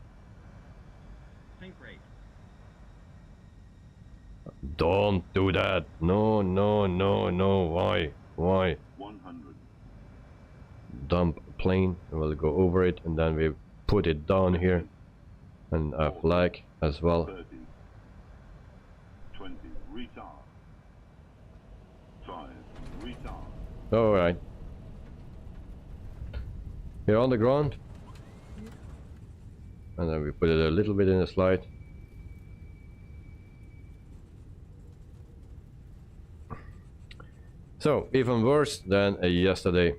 Speaker 4: Tank rate.
Speaker 1: Don't do that. No, no, no, no. Why? Why?
Speaker 3: 100.
Speaker 1: Dump plane. We'll go over it and then we put it down here. And a flag as well.
Speaker 3: 30. 20. Retard. 5. Retard.
Speaker 1: Alright. Here on the ground. And then we put it a little bit in the slide. So, even worse than yesterday.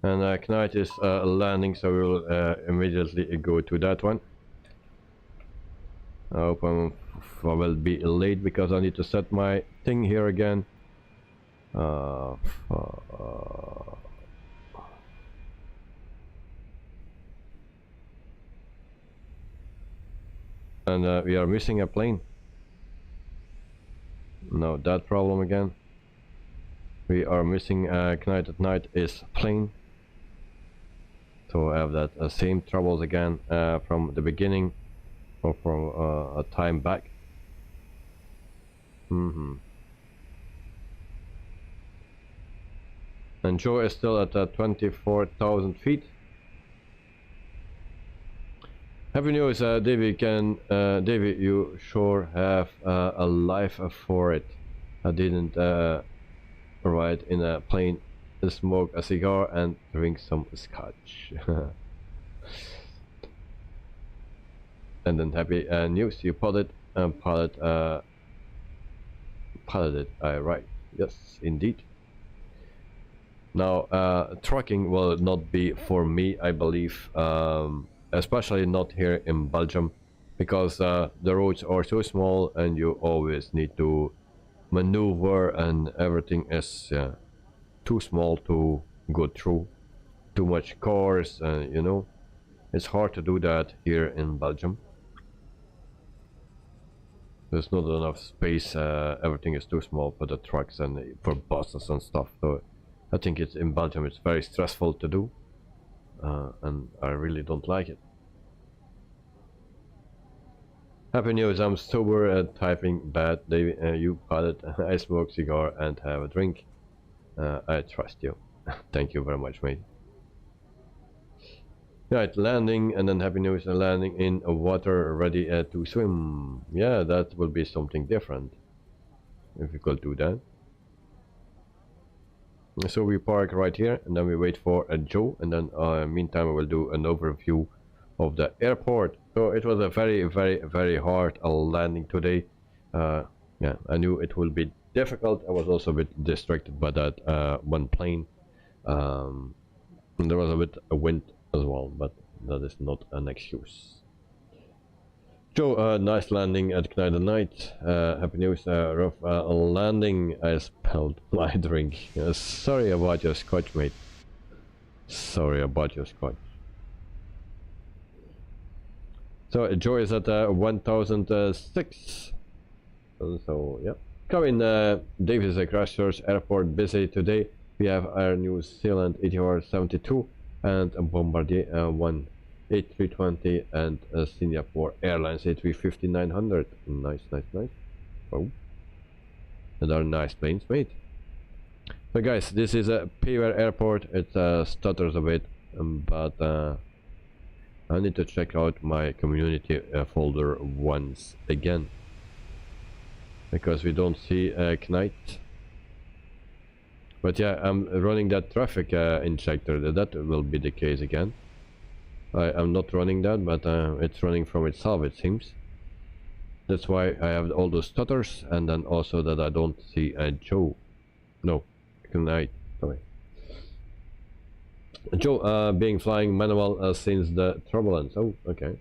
Speaker 1: And Knight is landing, so we will immediately go to that one. I hope I will be late because I need to set my thing here again. And we are missing a plane. No, that problem again. We are missing Knight at night is plane. So I have that same troubles again from the beginning or from a time back. And Joe is still at 24,000 feet. Happy news, David. David, you sure have a life for it. I didn't ride in a plane, smoke a cigar and drink some scotch. And then happy news, you piloted right? Yes, indeed. Now trucking will not be for me, I believe, especially not here in Belgium, because the roads are so small and you always need to maneuver and everything is too small to go through. Too much cars, you know, it's hard to do that here in Belgium. There's not enough space, everything is too small for the trucks and for buses and stuff. So I think it's in Belgium it's very stressful to do, and I really don't like it. Happy news, I'm sober, typing bad. You pilot, I smoke cigar and have a drink. I trust you. Thank you very much, mate. Right, landing, and then happy news, landing in water, ready to swim. Yeah, that will be something different if we could do that. So we park right here, and then we wait for Joe, and then meantime we will do an overview of the airport. So it was a very hard landing today. Yeah, I knew it will be difficult. I was also a bit distracted by that one plane. And there was a bit of wind as well, but that is not an excuse. Joe, nice landing at Knight at Night. Happy news, rough landing. I spelled my drink. Sorry about your scotch, mate. Sorry about your scotch. So Joe is at 1006. So yeah. Coming, Davis Christchurch Airport busy today. We have Air New Zealand ATR 72 and a Bombardier 1 A320 and Singapore Airlines A350-900. Nice. Oh, and are nice planes, mate. So guys, this is a Payware airport. It stutters a bit, but I need to check out my community folder once again, because we don't see Knight But yeah, I'm running that traffic injector. That will be the case again. I'm not running that, but it's running from itself, it seems. That's why I have all those stutters, and then also that I don't see Joe. No, sorry. Joe being flying manual since the turbulence. Oh, okay.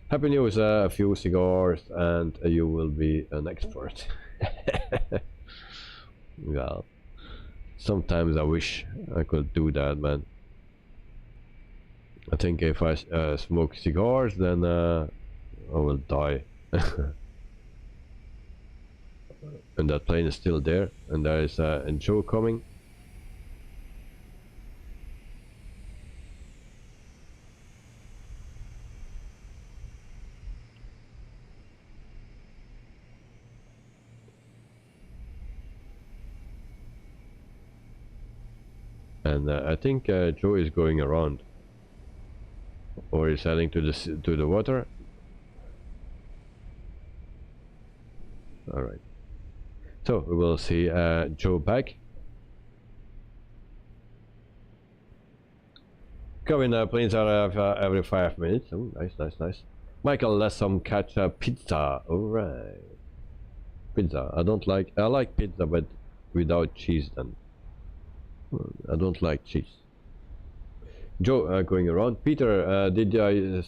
Speaker 1: Happy news, a few cigars and you will be an expert. Well, sometimes I wish I could do that, man. I think if I smoke cigars, then I will die. And that plane is still there, and there is a Joe coming. And I think Joe is going around, or is heading to the water. All right. So we will see Joe back. Coming planes are every 5 minutes. Oh, nice, nice, nice. Michael, let's some catch pizza. All right. Pizza. I like pizza, but without cheese. Then I don't like cheese. Joe going around. Peter, did I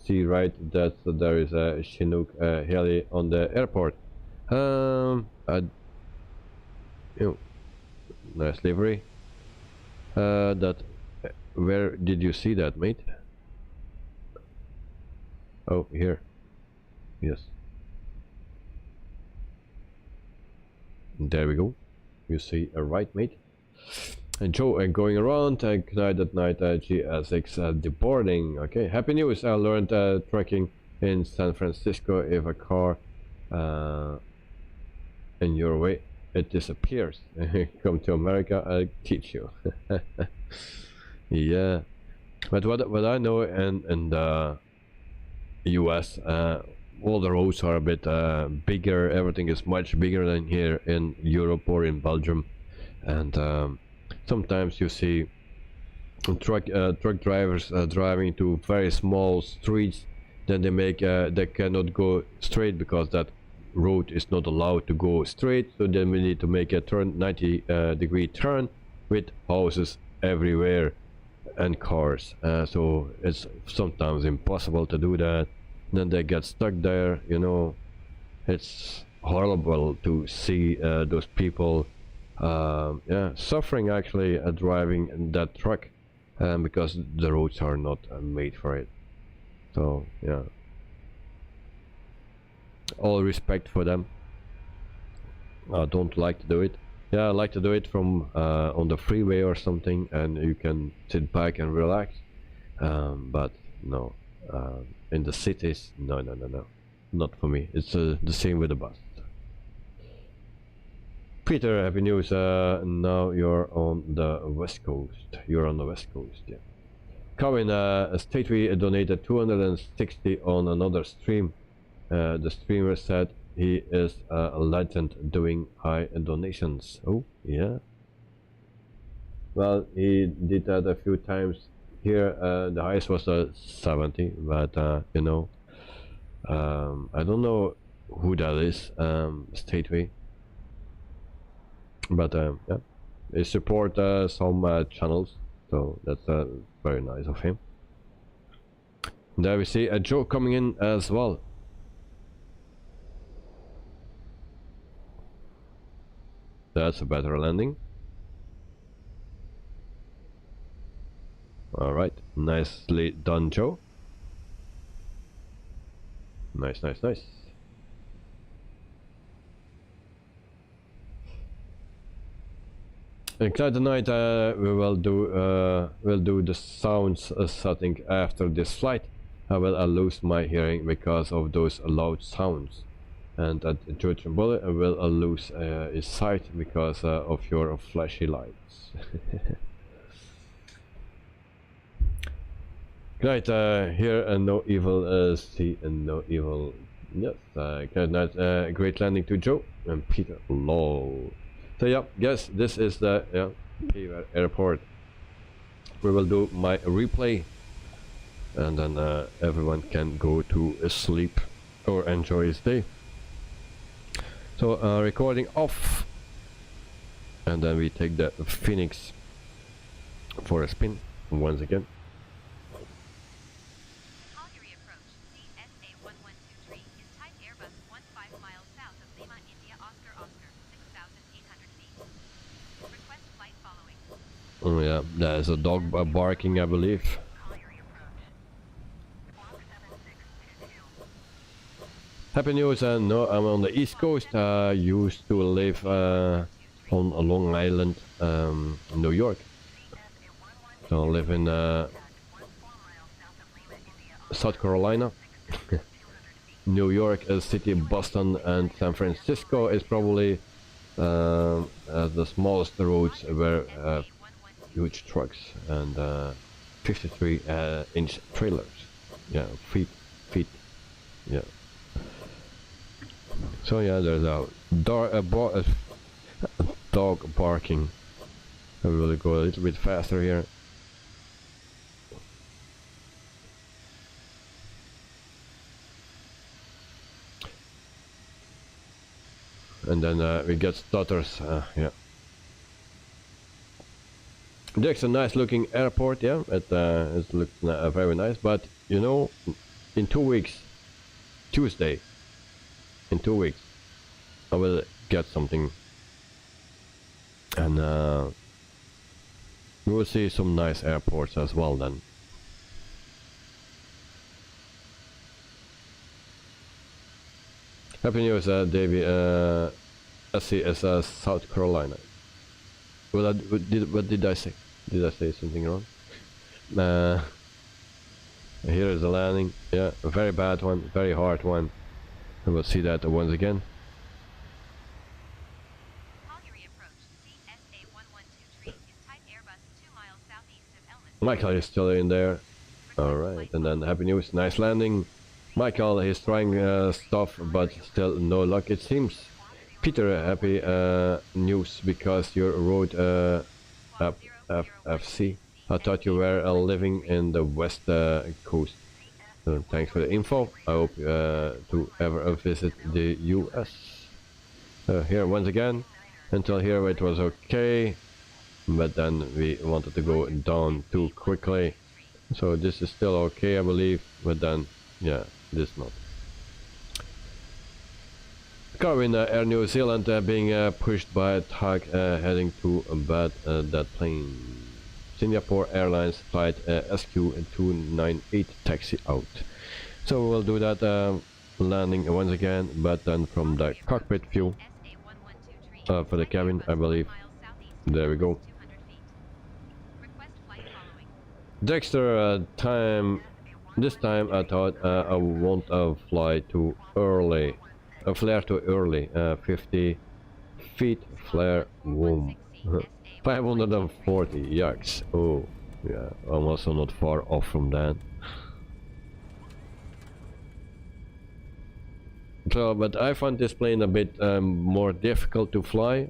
Speaker 1: see right that there is a Chinook heli on the airport? Nice livery. Where did you see that, mate? Oh, here. Yes. There we go. You see a right, mate. And Joe going around. Good night at night. GSX deboarding. Okay. Happy news. I learned tracking in San Francisco. If a car in your way, it disappears. Come to America, I'll teach you. Yeah, but what I know in the US, all the roads are a bit bigger. Everything is much bigger than here in Europe or in Belgium, and sometimes you see truck drivers driving to very small streets. Then they cannot go straight because that road is not allowed to go straight, so then we need to make a 90-degree turn with houses everywhere and cars, so it's sometimes impossible to do that. Then they get stuck there, you know. It's horrible to see those people suffering actually driving that truck because the roads are not made for it. So yeah, all respect for them. I don't like to do it. Yeah, I like to do it from on the freeway or something, and you can sit back and relax. But no, in the cities, no, not for me. It's the same with the bus. Peter, happy news. Now you're on the west coast. You're on the west coast, yeah. Cohen, State we donated 260 on another stream. The streamer said he is a legend doing high donations. Oh, yeah. Well, he did that a few times. Here, the highest was 70, but you know, I don't know who that is, Stateway. But yeah, they support some channels, so that's very nice of him. There we see a Joe coming in as well. That's a better landing. Alright, nicely done, Joe. Nice, nice, nice. Inside the night we'll do the sounds setting after this flight. I will lose my hearing because of those loud sounds. And at George Bullet will lose his sight because of your flashy lights. Right, here no evil, see no evil. Yes, good night, great landing to Joe and Peter. Lol. So yeah, yes, this is the airport. We will do my replay, and then everyone can go to sleep or enjoy his day. So recording off, and then we take the Phoenix for a spin once again.
Speaker 2: Cagliari approach, CSA1123 is type Airbus 15 miles south of Lima, India, Oscar, 6,800 feet. Request flight following.
Speaker 1: Oh yeah, there's a dog barking, I believe. Happy news, no, I'm on the East Coast. I used to live on Long Island, New York. So I live in South Carolina. New York City, Boston and San Francisco is probably the smallest roads where huge trucks and 53-inch trailers. Yeah, feet, yeah. So yeah, there's a dog barking. I will go a little bit faster here. And then we get stutters, yeah. That's a nice looking airport, yeah, it looks very nice, but you know, in 2 weeks, Tuesday, in 2 weeks, I will get something, and we will see some nice airports as well then. Happy news, Davey. SC is South Carolina. Well, what did I say? Did I say something wrong? Here is the landing. Yeah, a very bad one, very hard one. We will see that once again.
Speaker 2: Cagliari approach, CSA1123 is type Airbus 2 miles southeast of Elman.
Speaker 1: Michael is still in there. Alright, and then happy news, nice landing. Michael is trying stuff, but still no luck it seems. Peter, happy news because you wrote FC. I thought you were living in the west coast. Thanks for the info. I hope to ever visit the US. Here once again. Until here it was okay, but then we wanted to go down too quickly. So this is still okay, I believe, but then yeah, this not. Car in Air New Zealand being pushed by a tug heading to that plane. Singapore Airlines flight SQ298 taxi out. So we'll do that landing once again, but then from the cockpit view for the cabin, I believe. There we go. Dexter, this time I thought I won't fly too early. A flare too early, 50 feet flare, boom. 540, yucks. Oh, yeah, I'm also not far off from that. So, but I find this plane a bit more difficult to fly,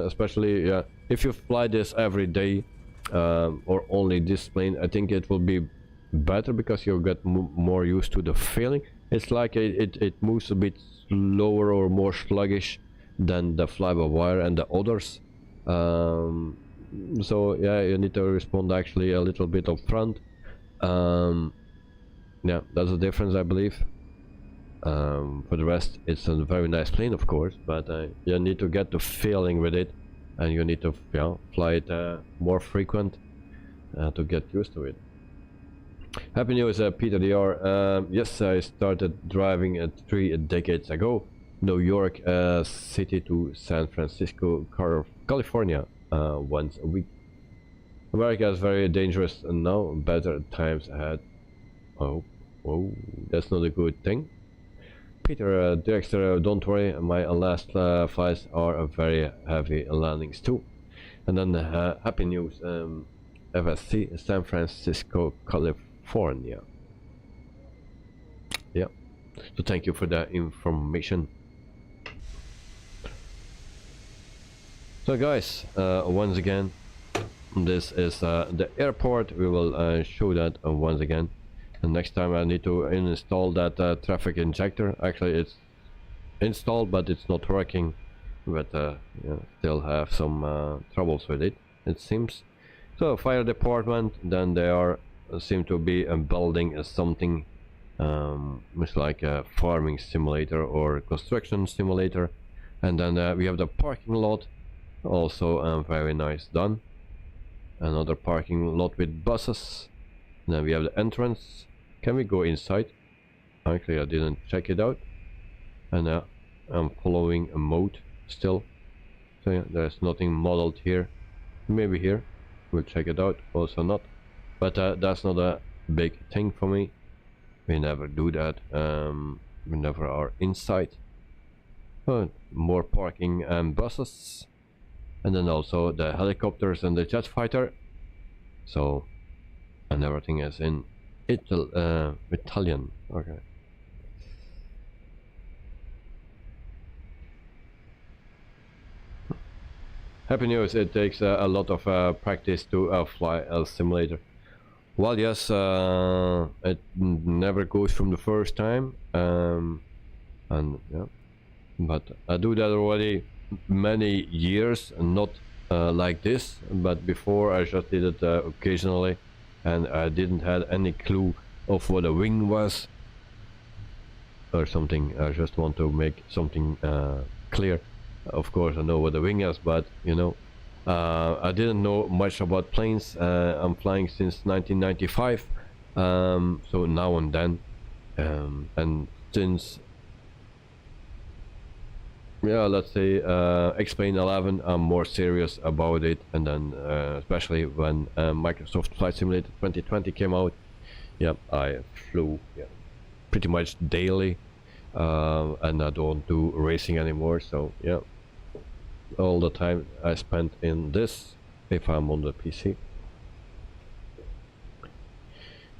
Speaker 1: especially if you fly this every day or only this plane. I think it will be better because you'll get more used to the feeling. It's like it moves a bit slower or more sluggish than the fly-by-wire and the others. So yeah, you need to respond actually a little bit up front. Yeah, that's the difference, I believe. For the rest, it's a very nice plane, of course, but you need to get the feeling with it, and you need to fly it more frequent to get used to it. Happy news, Peter DR. Yes, I started driving 3 decades ago. New York City to San Francisco, California, once a week. America is very dangerous now. Better times ahead. Oh, that's not a good thing. Peter, Dexter, don't worry. My last flights are very heavy landings too. And then happy news. FSC, San Francisco, California. Yeah. So thank you for that information. So guys, once again, this is the airport. We will show that once again. And next time I need to install that traffic injector. Actually, it's installed, but it's not working. But yeah, still have some troubles with it, it seems. So fire department. Then they are seem to be building something. It's like a farming simulator or construction simulator. And then we have the parking lot, also very nice done. Another parking lot with buses. Then we have the entrance. Can we go inside? Actually, I didn't check it out. And I'm following a mode still. So yeah, there's nothing modeled here. Maybe here. We'll check it out. Also not. But that's not a big thing for me. We never do that. We never are inside. More parking and buses. And then also the helicopters and the jet fighter. So, and everything is in Italian. Okay. Happy news, it takes a lot of practice to fly a simulator. Well, yes, it never goes from the first time. And yeah, but I do that already many years, not like this, but before I just did it occasionally, and I didn't have any clue of what a wing was or something. I just want to make something clear. Of course I know what a wing is, but you know, I didn't know much about planes. I'm flying since 1995, so now and then, and since, yeah, let's say X-Plane 11, I'm more serious about it. And then especially when Microsoft Flight Simulator 2020 came out, yeah, I flew pretty much daily, and I don't do racing anymore. So yeah, all the time I spent in this if I'm on the PC.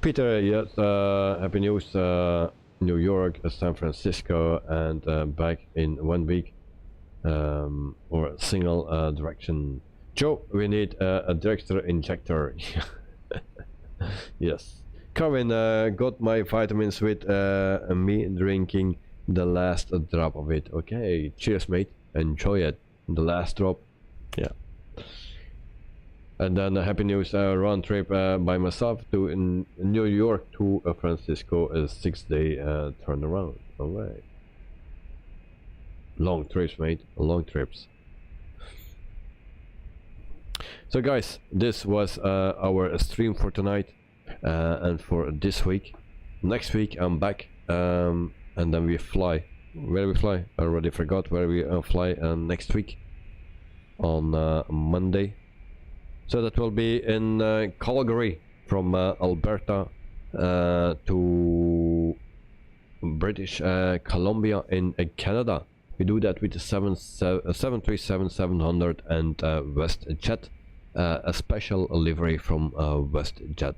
Speaker 1: Peter, yes, happy news. New York, San Francisco, and back in 1 week, or single direction. Joe, we need a Dexter injector. Yes. Carvin, got my vitamins with me drinking the last drop of it. Okay, cheers mate, enjoy it. The last drop, yeah. And then happy news, round trip by myself to New York to Francisco, a 6-day turnaround. Alright. Long trips, mate, long trips. So guys, this was our stream for tonight and for this week. Next week I'm back, and then we fly. Where we fly? I already forgot where we fly next week on Monday. So that will be in Calgary, from Alberta to British Columbia in Canada. We do that with the 737-700 and WestJet, a special livery from WestJet.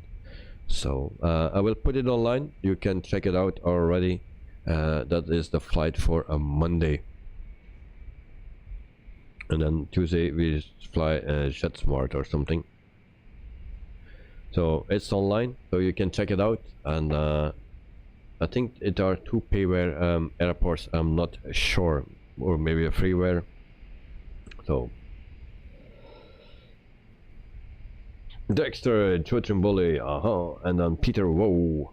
Speaker 1: So I will put it online. You can check it out already. That is the flight for a Monday. And then Tuesday we fly JetSmart or something. So it's online, so you can check it out. And I think it are 2 payware airports, I'm not sure, or maybe a freeware. So Dexter, Chotrimboli, and then Peter, whoa.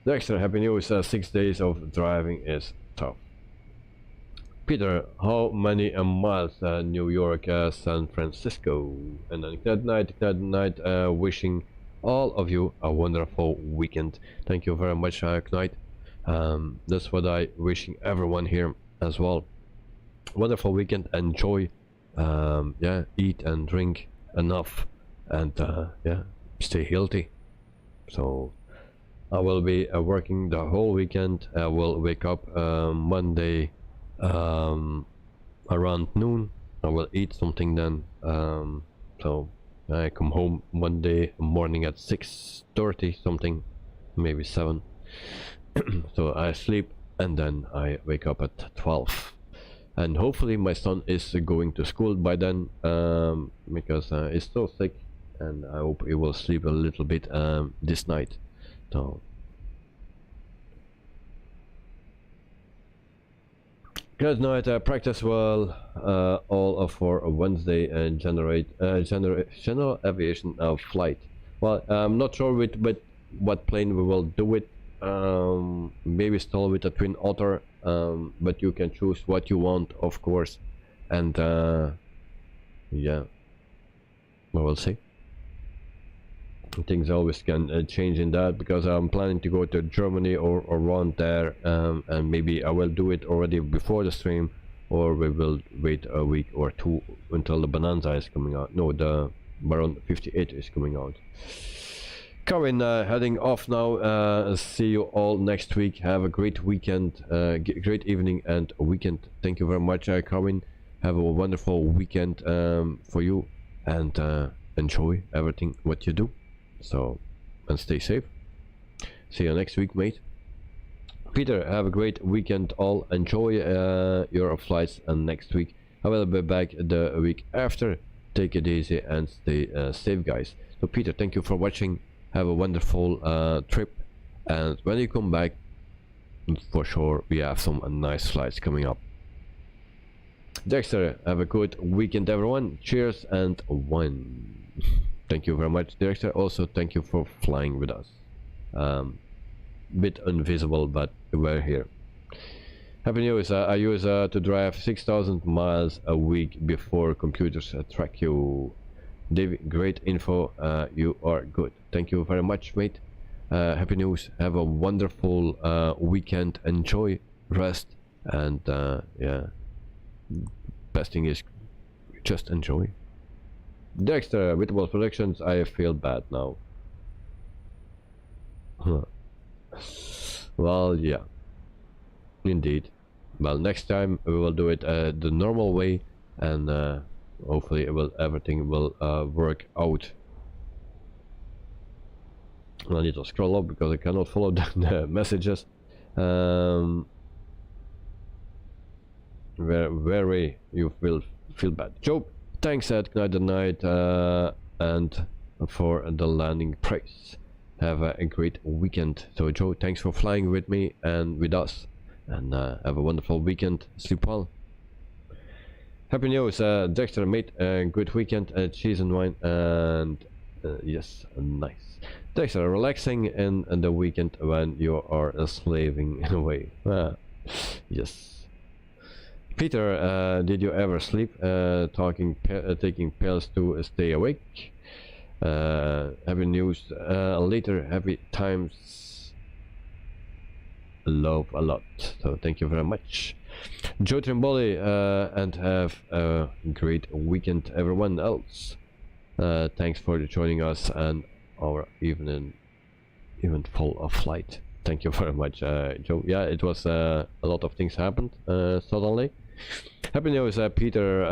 Speaker 1: Dexter, happy news, 6 days of driving is tough. Peter, how many miles New York, San Francisco? And then good night, wishing all of you a wonderful weekend. Thank you very much, Knight. That's what I wishing everyone here as well. Wonderful weekend, enjoy, yeah, eat and drink enough, and yeah, stay healthy. So I will be working the whole weekend. I will wake up Monday around noon. I will eat something then. So I come home Monday morning at 6:30 something, maybe 7. So I sleep and then I wake up at 12. and hopefully my son is going to school by then, because he's so sick, and I hope he will sleep a little bit this night. So good night, practice well, all for Wednesday, and general aviation flight. Well, I'm not sure with what plane we will do it. Maybe still with a Twin Otter, but you can choose what you want, of course, and yeah, we will see. Things always can change in that, because I'm planning to go to Germany or around there, and maybe I will do it already before the stream, or we will wait a week or two until the Bonanza is coming out. No, the Baron 58 is coming out. Karin, heading off now. See you all next week. Have a great weekend, great evening and weekend. Thank you very much, Karin. Have a wonderful weekend for you, and enjoy everything what you do. So, and stay safe. See you next week, mate. Peter, have a great weekend all. Enjoy your flights, and next week I will be back the week after. Take it easy and stay safe, guys. So Peter, thank you for watching. Have a wonderful trip, and when you come back, for sure we have some nice flights coming up. Dexter, have a good weekend, everyone. Cheers and one. Thank you very much, Dexter. Also, thank you for flying with us. Bit invisible, but we're here. Happy news. I use to drive 6,000 miles a week before computers track you. David, great info. You are good. Thank you very much, mate. Happy news. Have a wonderful weekend. Enjoy, rest, and yeah, best thing is just enjoy. Dexter, with Wolf Productions, I feel bad now. Well, yeah, indeed. Well, next time we will do it the normal way, and hopefully everything will work out. I need to scroll up because I cannot follow the messages. Very you will feel bad. Joe, thanks at Night and Night and for the landing price. Have a great weekend. So Joe, thanks for flying with me and with us, and have a wonderful weekend. Sleep well. Happy news, Dexter, mate. Good weekend, cheese and wine, and yes, nice. Dexter, relaxing in the weekend when you are slaving away. Yes. Peter, did you ever sleep? Taking pills to stay awake? Happy news. Later, happy times. Love a lot. So thank you very much, Joe Trimboli, and have a great weekend, everyone else. Thanks for joining us and our even full of flight. Thank you very much, Joe. Yeah, it was a lot of things happened suddenly. Happy news, Peter.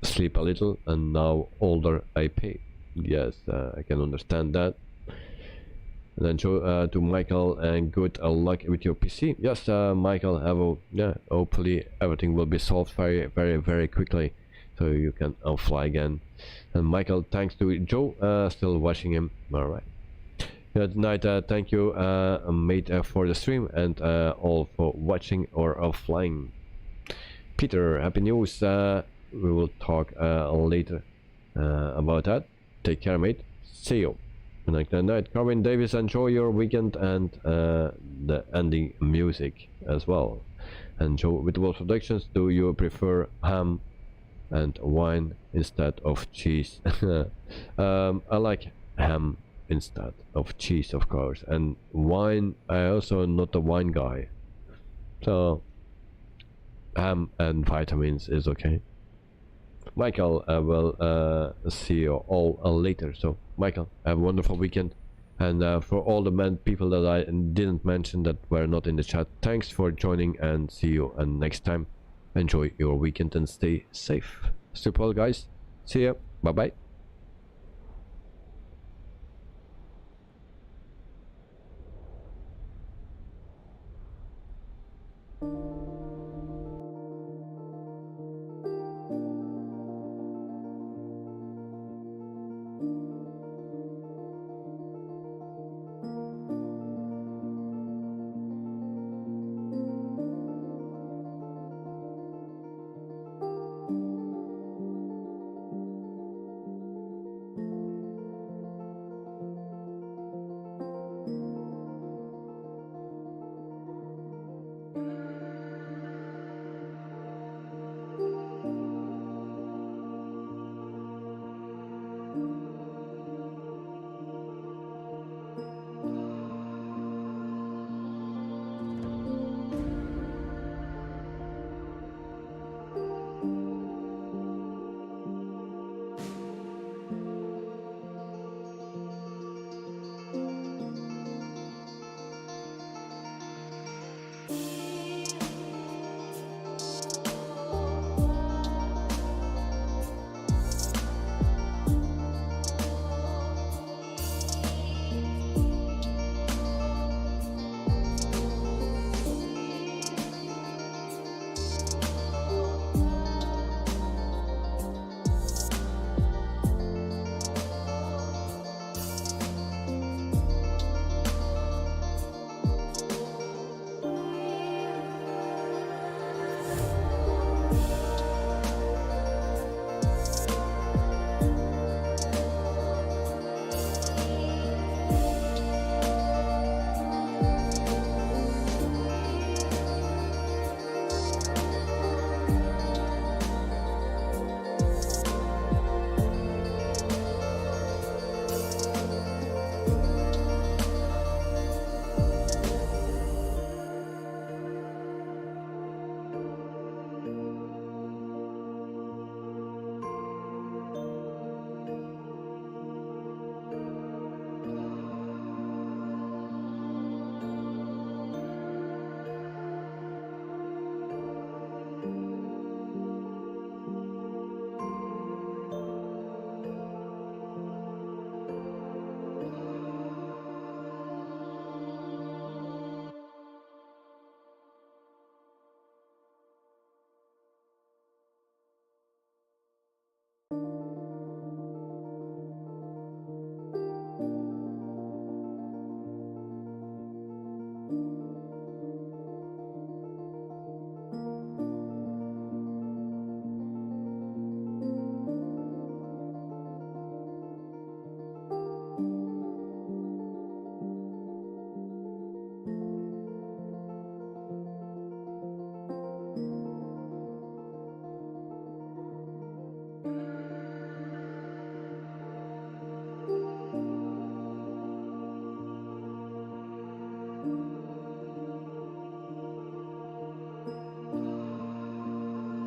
Speaker 1: Sleep a little, and now older I pay. Yes, I can understand that. And then Joe, to Michael, and good luck with your PC. Yes, Michael, have a, yeah, hopefully everything will be solved very quickly, so you can fly again. And Michael, thanks to Joe, still watching him. All right. Good night. Thank you, mate, for the stream, and all for watching or flying. Peter, happy news. We will talk later about that. Take care, mate. See you. Good night. Carmen Davis, enjoy your weekend and the ending music as well. And Joe with Wolf Productions, do you prefer ham and wine instead of cheese? I like ham instead of cheese, of course, and wine. I also not a wine guy, so ham and vitamins is okay. Michael, I will see you all later. So Michael, have a wonderful weekend, and for all the people that I didn't mention that were not in the chat, thanks for joining, and see you and next time. Enjoy your weekend and stay safe. Sleep well, guys. See ya. Bye bye.